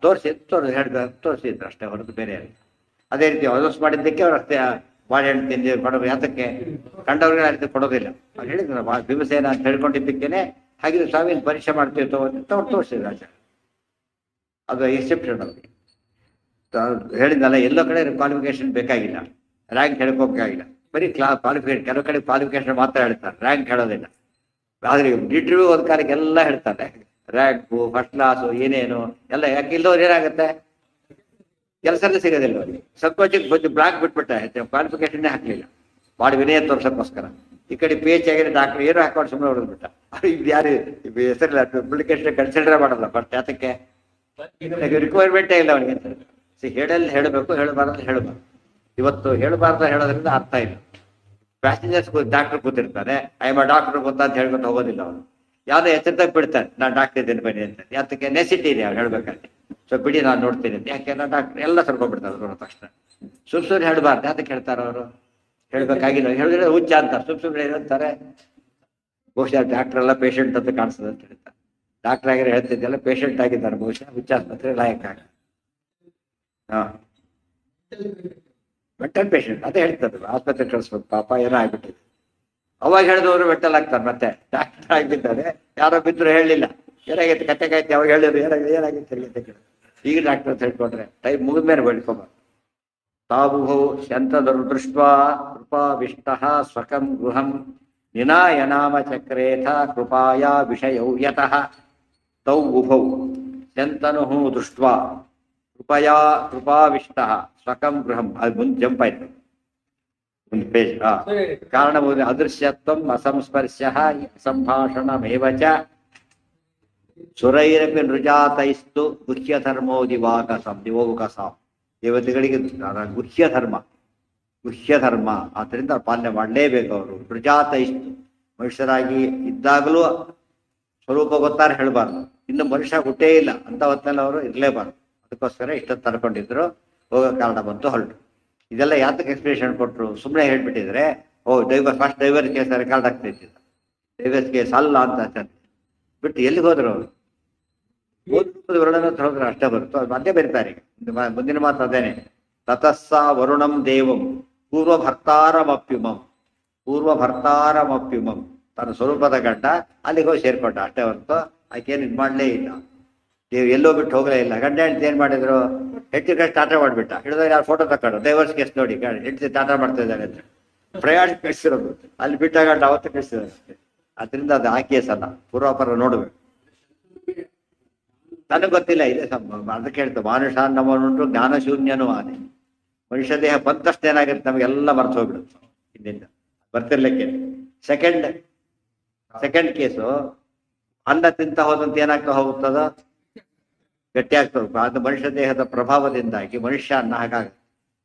ತೋರಿಸಿದ್ರು ಅಷ್ಟೇ ಹೊರತು ಬೇರೆ. ಅದೇ ರೀತಿ ಅನೌನ್ಸ್ ಮಾಡಿದ್ದಕ್ಕೆ ಅವ್ರು ಅಷ್ಟೇ ಬಾಳೆಹಣ್ಣು ತಿಂದು ಕೊಡೋದು. ಯಾತಕ್ಕೆ? ಕಂಡವ್ರಿಗೆ ಆ ರೀತಿ ಕೊಡೋದಿಲ್ಲ. ಅವ್ರು ಹೇಳಿದ್ರು ಭೀಮಸೇನ ಅಂತ ಹೇಳ್ಕೊಂಡಿದ್ದಕ್ಕೇನೆ ಹಾಗಿದ್ರೆ ಸ್ವಾಮಿನ ಪರೀಕ್ಷೆ ಮಾಡ್ತೀವಿ ಅಂತ ಅವ್ರು ತೋರಿಸಿದ್ರು ಆಚಾರ್ಯ. ಅದು ಎಕ್ಸೆಪ್ಷನ್. ಅವ್ರಿಗೆ ಹೇಳಿದ್ನಲ್ಲ, ಎಲ್ಲೋ ಕಡೆ ಕ್ವಾಲಿಫಿಕೇಶನ್ ಬೇಕಾಗಿಲ್ಲ, ರ್ಯಾಂಕ್ ಹೇಳ್ಕೋಬೇಕಾಗಿಲ್ಲ. ಬರೀ ಕ್ವಾಲಿಫಿಕೇಶನ್, ಕೆಲವು ಕಡೆ ಕ್ವಾಲಿಫಿಕೇಶನ್ ಮಾತ್ರ ಹೇಳ್ತಾರೆ, ರ್ಯಾಂಕ್ ಹೇಳೋದಿಲ್ಲ. ಆದ್ರೆ ಇಂಟರ್ವ್ಯೂ ಒಂದು ಕಾಲಕ್ಕೆ ಎಲ್ಲ ಹೇಳ್ತಾರೆ, ರ್ಯಾಂಕು, ಫಸ್ಟ್ ಕ್ಲಾಸು, ಏನೇನು ಎಲ್ಲ. ಯಾಕೆ ಇಲ್ಲದವ್ರು ಏನಾಗುತ್ತೆ, ಕೆಲಸನೇ ಸಿಗೋದಿಲ್ಲ ಅವರಿಗೆ. ಸಂಕೋಚಕ್ಕೆ ಬಂದು ಬ್ಲಾಕ್ ಬಿಟ್ಬಿಟ್ಟ, ಕ್ವಾಲಿಫಿಕೇಶನ್ನೇ ಹಾಕ್ಲಿಲ್ಲ, ಭಾಳ ವಿನಯ ತೋರ್ಸೋಕ್ಕೋಸ್ಕರ. ಈ ಕಡೆ ಪಿ ಎಚ್ ಆಗಿದೆ, ಡಾಕ್ಟರ್ ಏನೋ ಹಾಕೊಂಡು ಸುಮ್ಮನೆ ಹೊಡೆದ್ಬಿಟ್ಟ. ಇದು ಯಾರು ಹೆಸರಿಲ್ಲ, ಪಬ್ಲಿಕೇಶನ್ ಕನ್ಸಿಡರ್ ಮಾಡಲ್ಲ. ಬಟ್ ಯಾತಕ್ಕೆ, ರಿಕ್ವೈರ್ಮೆಂಟೇ ಇಲ್ಲ ಅವನಿಗೆ ಅಂತ. ಹೇಳಬೇಕು, ಹೇಳಬಾರ್ದು ಹೇಳಬಾರ್ದು. ಇವತ್ತು ಹೇಳಬಾರ್ದು ಹೇಳೋದ್ರಿಂದ ಅರ್ಥ ಇಲ್ಲ. ಪ್ಯಾಸೆಂಜರ್ಸ್ ಡಾಕ್ಟರ್ ಕೂತಿರ್ತಾರೆ, ಐ ಎಮ್ ಡಾಕ್ಟರ್ ಗೊತ್ತಾ ಅಂತ ಹೇಳ್ಕೊಂಡು ಹೋಗೋದಿಲ್ಲ ಅವನು. ಯಾವುದೋ ಎಚ್ಚರದಾಗ ಬಿಡ್ತಾನೆ, ನಾನು ಡಾಕ್ಟರ್ ಇದ್ದೇನೆ ಬನ್ನಿ ಅಂತ. ಯಾತಕ್ಕೆ, ನೆಸಿಟಿ ಇದೆ ಅವ್ನು ಹೇಳ್ಬೇಕಾದ್ರೆ. ಸೊ ಬಿಡಿ ನಾನು ನೋಡ್ತೀನಿ ಅಂತ. ಯಾಕೆ, ನಾನು ಡಾಕ್ಟರ್ ಎಲ್ಲ ಸರ್ಕೊಂಡ್ಬಿಡ್ತಾರೆ ನೋಡೋ ತಕ್ಷಣ. ಸುಮ್ ಹೇಳ್ಬಾರ್ದು. ಯಾತಕ್ಕೆ ಹೇಳ್ತಾರೆ ಅವರು, ಹೇಳ್ಬೇಕಾಗಿಲ್ಲ. ಹೇಳಿದ್ರೆ ಹುಚ್ಚ ಅಂತ ಸುಮ್ಮನೆ ಏನಂತಾರೆ. ಬಹುಶಃ ಡಾಕ್ಟರ್ ಎಲ್ಲ ಪೇಷಂಟ್ ಅಂತ ಕಾಣಿಸ್ತದೆ ಅಂತ ಹೇಳ್ತಾರೆ. ಡಾಕ್ಟರ್ ಆಗಿರೋ ಹೇಳ್ತಿದ್ದೆಲ್ಲ ಪೇಷಂಟ್ ಆಗಿದ್ದಾರೆ, ಬಹುಶಃ ಹುಚ್ಚಾಸ್ಪತ್ರೆ ಲಾಯಕ್ ಆಗ. ಹಾ, ಮೆಂಟಲ್ ಪೇಷಂಟ್ ಅದೇ ಹೇಳ್ತಾರೆ, ಆಸ್ಪತ್ರೆ ಕಳಿಸ್ಬೇಕು ಪಾಪ, ಏನೋ ಆಗ್ಬಿಟ್ಟಿದೆ. ಅವಾಗ ಹೇಳಿದವರು ಮೆಂಟಲ್ ಆಗ್ತಾರೆ. ಮತ್ತೆ ಡಾಕ್ಟರ್ ಆಗಿದ್ದಾರೆ, ಯಾರೋ ಬಿದ್ರು ಹೇಳಿಲ್ಲ, ಏನಾಗೈತೆ ಕತೆಗಾಯ್ತು, ಅವಾಗ ಹೇಳಿದ್ರು ಏನಾಗಿತ್ತು. ಈಗ ಡಾಕ್ಟರ್ ಅಂತ ಹೇಳ್ಕೊಂಡ್ರೆ ಟೈಮ್ ಮುಗಿದ್ಮೇಲೆ ಬೆಳ್ಕೊಬಾರ್ದು. ತಾವುಭೌ ಶಂತದರು ದೃಷ್ಟ ಕೃಪಾವಿಷ್ಟ ಸ್ವಕಂ ಗೃಹಂ ನಿನಾಯನಾಮ ಚಕ್ರೇಥ ಕೃಪಾಯ ವಿಷಯೌ ಯತಃ. ತೌ ಉಭೌ ಶಂತನು ದೃಷ್ಟ ಕೃಪಾವಿಷ್ಟ ಸ್ವಕಂ ಗೃಹಂ. ಅದು ಮುಂದೆ ಜಂಪ್ ಆಯ್ತು, ಒಂದು ಪೇಜ್. ಕಾರಣ ಅದೃಶ್ಯತ್ವ ಅಸಂಸ್ಪರ್ಶ್ಯ ಸಂಭಾಷಣಮೇವ ಚ ಸುರೈರಪಿ ನೃಜಾತೈಸ್ತು ಗುಹ್ಯ ಧರ್ಮೋ ದಿವೋಕಸಾಂ. ದೇವತೆಗಳಿಗೆ ಗುಹ್ಯ ಧರ್ಮ ಆದ್ದರಿಂದ ಪಾಲನೆ ಮಾಡಲೇಬೇಕು ಅವರು. ನೃಜಾತೈಸ್ತು, ಮನುಷ್ಯರಾಗಿ ಇದ್ದಾಗಲೂ ಸ್ವರೂಪ ಗೊತ್ತಾರೆ ಹೇಳಬಾರ್ದು. ಇನ್ನು ಮನುಷ್ಯ ಹುಟ್ಟೇ ಇಲ್ಲ ಅಂತ ಹೊತ್ತಲ್ಲಿ ಅವರು ಇರಲೇಬಾರ್ದು. ಅದಕ್ಕೋಸ್ಕರ ಇಷ್ಟೊತ್ತು ತರ್ಕೊಂಡಿದ್ರು, ಹೋಗೋ ಕಾರಣ ಬಂತು, ಹೊರಟು. ಇದೆಲ್ಲ ಯಾತಕ್ಕೆ ಎಕ್ಸ್ಪ್ಲೇಷನ್ ಕೊಟ್ಟರು, ಸುಮ್ಮನೆ ಹೇಳ್ಬಿಟ್ಟಿದ್ರೆ ಫಸ್ಟ್ ಡೈವರ್ಸ್ ಕೇಸ್ ರೆಕಾರ್ಡ್ ಆಗ್ತೈತಿ, ಡೈವರ್ಸ್ ಕೇಸ್ ಅಲ್ಲ ಅಂತ ಬಿಟ್ಟು ಎಲ್ಲಿಗೆ ಹೋದ್ರು ಅವರು. ವರ್ಣನ ಹೋದ್ರೆ ಅಷ್ಟೇ ಬರುತ್ತೋ, ಅದು ಅದೇ ಬರೀತಾರೆ. ಮುಂದಿನ ಮಾತು ಅದೇನೆ, ತತಸ್ಸ ವರುಣಂ ದೇವಂ ಪೂರ್ವಭರ್ತಾರಮಪ್ಯುಮಂ. ತನ್ನ ಸ್ವರೂಪದ ಗಂಡ ಅಲ್ಲಿಗೆ ಹೋಗಿ ಸೇರ್ಕೊಂಡ ಅಷ್ಟೇ ಹೊರತು ಆಕೆಏನು ಇದು ಮಾಡಲೇ ಇಲ್ಲ. ನೀವು ಎಲ್ಲೋ ಬಿಟ್ಟು ಹೋಗಲೇ ಇಲ್ಲ. ಗಂಡ ಹೆಂಡತಿ ಏನ್ ಮಾಡಿದ್ರು, ಹೆಂಡತಿ ಕಷ್ಟ ಟಾಟಾ ಮಾಡ್ಬಿಟ್ಟ. ಹಿಡಿದಾಗ ಯಾರು ಫೋಟೋ ತಕೊಂಡು ಡೈವರ್ಸ್ ಕೇಸ್ ನೋಡಿ, ಹೆಂಡತಿ ಟಾಟಾ ಮಾಡ್ತಾ ಇದ್ದಾರೆ ಅಂತ ಪ್ರಯಾಣ ಕಳಿಸಿರೋದು, ಅಲ್ಲಿ ಬಿಟ್ಟ ಗಂಡ ಅವತ್ತು ಕಳಿಸಿರೋದು. ಅದರಿಂದ ಅದು ಆ ಕೇಸ್ ಅಲ್ಲ, ಪೂರ್ವಾಪರ ನೋಡ್ಬೇಕು. ನನಗೆ ಗೊತ್ತಿಲ್ಲ, ಇದೆ ಅದಕ್ಕೆ ಹೇಳ್ತೇವೆ, ಮಾನುಷ ನಮ್ಮನುಂಟು ಜ್ಞಾನಶೂನ್ಯನೂ ಆನೆ. ಮನುಷ್ಯ ದೇಹ ಬಂದ ತಕ್ಷಣ ಏನಾಗಿರುತ್ತೆ, ನಮಗೆಲ್ಲ ಮರ್ತು ಹೋಗ್ಬಿಡುತ್ತೆ ಹಿಂದಿಂದ ಬರ್ತಿರ್ಲಿಕ್ಕೆ. ಸೆಕೆಂಡ್ ಕೇಸು, ಅನ್ನ ತಿಂತ ಹೋದಂತ ಏನಾಗ್ತಾ ಹೋಗುತ್ತದ, ಗಟ್ಟಿ ಆಗ್ತದೆ. ಅದು ಮನುಷ್ಯ ದೇಹದ ಪ್ರಭಾವದಿಂದಾಗಿ ಮನುಷ್ಯ ಅನ್ನ ಹಾಗಾಗಿ.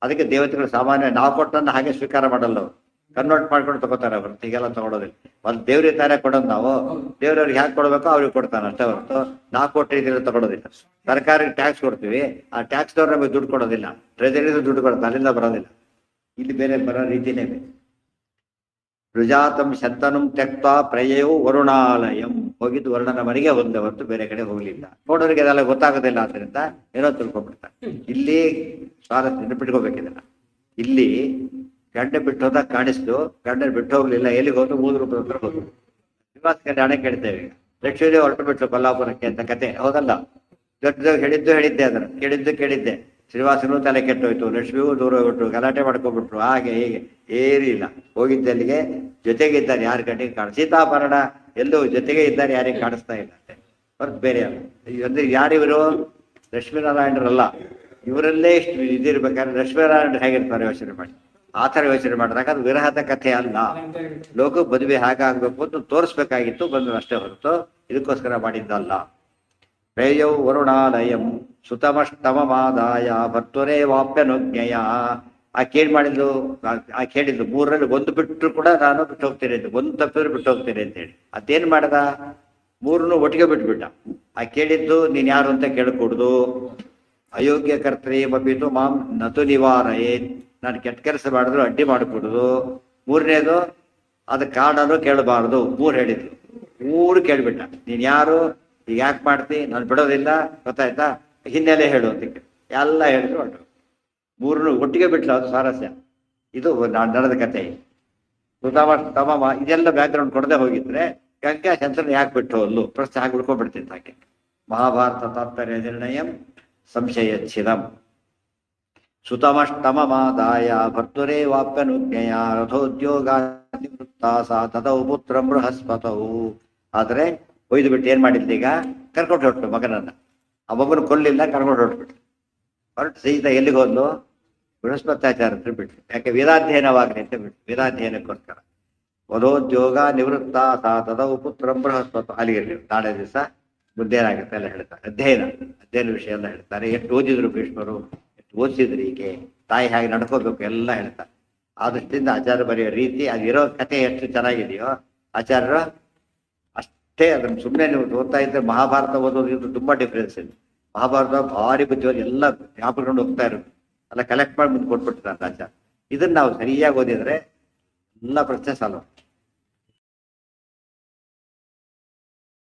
ಅದಕ್ಕೆ ದೇವತೆಗಳು ಸಾಮಾನ್ಯ ನಾವು ಕೊಟ್ಟನ್ನ ಹಾಗೆ ಸ್ವೀಕಾರ ಮಾಡಲ್ಲ, ಅವರು ಕನ್ವರ್ಟ್ ಮಾಡ್ಕೊಂಡು ತಗೋತಾರೆ. ಅವರು ಹೀಗೆಲ್ಲ ತಗೊಳೋದಿಲ್ಲ. ಒಂದು ದೇವ್ರಿಗೆ ತಾನೇ ಕೊಡೋದು ನಾವು, ದೇವ್ರವ್ರಿಗೆ ಹ್ಯಾಕ್ ಕೊಡ್ಬೇಕೋ ಅವ್ರಿಗೆ ಕೊಡ್ತಾನೆ ಅಷ್ಟೇ ಹೊರತು ನಾವು ಕೊಟ್ಟ ರೀತಿಯಲ್ಲಿ ತಗೊಳೋದಿಲ್ಲ. ಸರ್ಕಾರಕ್ಕೆ ಟ್ಯಾಕ್ಸ್ ಕೊಡ್ತೀವಿ, ಆ ಟ್ಯಾಕ್ಸ್ದವ್ರು ನಮಗೆ ದುಡ್ಡು ಕೊಡೋದಿಲ್ಲ, ಟ್ರೆಜರಿದು ದುಡ್ಡು ಕೊಡುತ್ತೆ, ಅಲ್ಲಿಂದ ಬರೋದಿಲ್ಲ. ಇಲ್ಲಿ ಬೇರೆ ಬರೋ ರೀತಿನೇ ಬೇರೆ. ರುಜಾತಂ ಶಂತನಂ ತ್ಯಕ್ತ ಪ್ರಯಯೋ ವರುಣಾಲಯಂ. ಹೋಗಿದ್ದು ವರ್ಣನ ಮನೆಗೆ ಒಂದೇ ಹೊರತು ಬೇರೆ ಕಡೆ ಹೋಗ್ಲಿಲ್ಲ. ನೋಡೋರಿಗೆ ಅದೆಲ್ಲ ಗೊತ್ತಾಗೋದಿಲ್ಲ, ಆದ್ದರಿಂದ ಏನೋ ತಿಳ್ಕೊಂಡ್ಬಿಡ್ತಾರೆ. ಇಲ್ಲಿ ಸ್ವಾರಸ್ಯ ನೆನಪಿಟ್ಕೋಬೇಕಿದೆಲ್ಲ. ಇಲ್ಲಿ ಗಂಡ ಬಿಟ್ಟು ಹೋದಾಗ ಕಾಣಿಸ್ತು, ಗಂಡನ ಬಿಟ್ಟು ಹೋಗ್ಲಿಲ್ಲ, ಎಲ್ಲಿಗೆ ಹೋದ್ರು 3 ರೂಪಾಯಿ ಹತ್ರ ಹೋದ್ರು. ಶ್ರೀನಿವಾಸ ಹಣೆ ಕೇಳ್ತೇವೆ ಈಗ, ಲಕ್ಷ್ಮೀದೇವಿ ಹೊರಟು ಬಿಟ್ರು ಕೊಲ್ಲಾಪುರಕ್ಕೆ ಅಂತ ಕತೆ ಹೌದಲ್ಲ. ದೊಡ್ಡದಾಗ ಹೇಳಿದ್ದೆ, ಅದನ್ನು ಕೇಳಿದ್ದೆ. ಶ್ರೀನಿವಾಸನೂ ತಲೆ ಕೆಟ್ಟೋಯ್ತು, ಲಕ್ಷ್ಮಿಗೂ ದೂರ ಹೋಗ್ಬಿಟ್ರು, ಗಲಾಟೆ ಮಾಡ್ಕೊಂಡ್ಬಿಟ್ರು, ಹಾಗೆ ಹೀಗೆ ಏನಿಲ್ಲ. ಹೋಗಿದ್ದೆ ಅಲ್ಲಿಗೆ, ಜೊತೆಗೆ ಇದ್ದಾರೆ, ಯಾರ ಗಂಟೆಗೆ ಸೀತಾಪರಣ ಎಲ್ಲೂ ಜೊತೆಗೆ ಇದ್ದಾರೆ, ಯಾರಿಗೆ ಕಾಣಿಸ್ತಾ ಇಲ್ಲ ಹೊರತು ಬೇರೆ ಅಲ್ಲ. ಅಂದ್ರೆ ಯಾರಿವರು, ಲಕ್ಷ್ಮೀನಾರಾಯಣರಲ್ಲ. ಇವರಲ್ಲೇ ಇಷ್ಟು ಇದಿರ್ಬೇಕಾದ್ರೆ ಲಕ್ಷ್ಮೀನಾರಾಯಣರು ಹೇಗಿರ್ತಾರೆ ಯೋಚನೆ ಮಾಡಿ. ಆ ಥರ ಯೋಚನೆ ಮಾಡಿದಾಗ ಅದು ವಿರಹದ ಕಥೆ ಅಲ್ಲ. ಲೋಕ ಮದುವೆ ಹಾಗಾಗ್ಬೇಕು ಅಂತ ತೋರಿಸ್ಬೇಕಾಗಿತ್ತು, ಬಂದು ಅಷ್ಟೇ ಹೊರತು ಇದಕ್ಕೋಸ್ಕರ ಮಾಡಿದ್ದಲ್ಲ. ಪ್ರೇಯೌ ವರುಣಾಲಯಂ ಸುತಮಷ್ಟಮಮಾದಾಯ ಭರ್ತುರೇ ವಾಪ್ಯನುಜ್ಞೆಯ. ಆಕೇನ್ ಮಾಡಿದ್ಲು, ಹೇಳಿದ್ಲು 3ರಲ್ಲಿ 1 ಬಿಟ್ಟರು ಕೂಡ ನಾನು ಬಿಟ್ಟು ಹೋಗ್ತೇನೆ ಅಂತ, 1 ತಪ್ಪಿದ್ರು ಬಿಟ್ಟು ಹೋಗ್ತೇನೆ ಅಂತ ಹೇಳಿ. ಅದೇನ್ ಮಾಡ್ದ, 3 ಒಟ್ಟಿಗೆ ಬಿಟ್ಬಿಟ್ಟ. ಕೇಳಿದ್ದು ನೀನ್ ಯಾರು ಅಂತ ಕೇಳ್ಕೊಡುದು. ಅಯೋಗ್ಯ ಕರ್ತೃ ಬಬಿತು ಮಾಂ ನತು ನಿವಾರಯೇ. ನಾನು ಕೆಟ್ಟ ಕೆಲಸ ಮಾಡಿದ್ರು ಅಡ್ಡಿ ಮಾಡಿಕೊಡುದು. 3ನೇದು ಅದು ಕಾರಣನು ಕೇಳಬಾರ್ದು. 3 ಹೇಳಿದ್ರು, 3 ಕೇಳ್ಬಿಟ್ಟ. ನೀನ್ ಯಾರು, ಈಗ ಯಾಕೆ ಮಾಡ್ತಿ, ನಾನು ಬಿಡೋದಿಲ್ಲ, ಗೊತ್ತಾಯ್ತಾ, ಹಿನ್ನೆಲೆ ಹೇಳು ಅಂತ ಎಲ್ಲ ಹೇಳಿದ್ರು. ಹೊರಟು 3 ಒಟ್ಟಿಗೆ ಬಿಟ್ಲು. ಅದು ಸ್ವಾರಸ್ಯ. ಇದು ನಡೆದ ಕಥೆ. ತಮ ಇದೆಲ್ಲ ಬ್ಯಾಕ್ಗ್ರೌಂಡ್ ಕೊಡದೆ ಹೋಗಿದ್ರೆ ಗಂಗಾ ಶಂಕರನ ಯಾಕೆ ಬಿಟ್ಟು ಅಲ್ಲೂ ಪ್ರಶ್ನೆ ಹಾಕಿ ಬಿಡ್ಕೊಬಿಡ್ತಿತ್ತು ಆಕೆ. ಮಹಾಭಾರತ ತಾತ್ಪರ್ಯ ನಿರ್ಣಯಂ ಸಂಶಯಚ್ಛಿದಂ ಸುತಮಷ್ಟಮಮಾದಾಯ ಭರ್ತುರೇ ವಾಪ್ಯನುಜ್ಞೆಯ ರಥೋದ್ಯೋಗ ನಿವೃತ್ತ ಸಾ ತದೌ ಪುತ್ರ ಬೃಹಸ್ಪತವು. ಆದರೆ ಒಯ್ದು ಬಿಟ್ಟು ಏನ್ ಮಾಡಿದ್ಲು ಈಗ? ಕರ್ಕೊಂಡು ಹೊರಟು ಮಗನನ್ನ. ಆ ಮಗನ ಕೊಲ್ಲಿಲ್ಲ, ಕರ್ಕೊಂಡು ಹೊರಟ್ಬಿಟ್ಟು ಹೊರಟು ಸೀತಾ ಎಲ್ಲಿಗೆ ಹೋದ್ಲು? ಬೃಹಸ್ಪತ್ಯಾಚಾರ ಹತ್ರ ಬಿಟ್ರು. ಯಾಕೆ? ವೇದಾಧ್ಯಯನವಾಗಲಿ ಅಂತ ಬಿಟ್ಟು, ವೇದಾಧ್ಯಯನಕ್ಕೋಸ್ಕರ. ವಧೋದ್ಯೋಗ ನಿವೃತ್ತ ಸಾ ತದೌ ಪುತ್ರ ಬೃಹಸ್ಪತ. ಅಲ್ಲಿಗೆ ನಾಳೆ ದಿವಸ ಮುದ್ದೇನಾಗುತ್ತೆ ಎಲ್ಲ ಹೇಳ್ತಾರೆ. ಅಧ್ಯಯನ ವಿಷಯ ಎಲ್ಲ ಹೇಳ್ತಾರೆ. ಎಷ್ಟು ಓದಿದ್ರು ಭೀಷ್ಮರು, ಎಷ್ಟು ಓದಿಸಿದ್ರು, ಈಕೆ ತಾಯಿ ಹಾಗೆ ನಡ್ಕೋಬೇಕು ಎಲ್ಲ ಹೇಳ್ತಾರೆ. ಆ ದೃಷ್ಟಿಯಿಂದ ಆಚಾರ್ಯ ಬರೆಯೋ ರೀತಿ, ಅದಿರೋ ಕಥೆ ಎಷ್ಟು ಚೆನ್ನಾಗಿದೆಯೋ ಆಚಾರ್ಯರು ಅಷ್ಟೇ. ಅದನ್ನು ಸುಮ್ಮನೆ ನೀವು ಓದ್ತಾ ಇದ್ರೆ ಮಹಾಭಾರತ ಓದೋದು ತುಂಬಾ ಡಿಫ್ರೆನ್ಸ್ ಇದೆ. ಮಹಾಭಾರತ ಭಾರಿ ಬುದ್ಧಿವಾದ ಎಲ್ಲ ಜ್ಞಾಪಕೊಂಡು ಹೋಗ್ತಾ ಇರೋದು ಎಲ್ಲ ಕಲೆಕ್ಟ್ ಮಾಡಿ ಮುಂದೆ ಕೊಟ್ಬಿಟ್ಟಿದ್ದಾರೆ ಆಚಾರ್ಯ. ಇದನ್ನ ನಾವು ಸರಿಯಾಗಿ ಓದಿದ್ರೆ ಎಲ್ಲ ಪ್ರಶ್ನೆ ಸಾಲ್ವ್.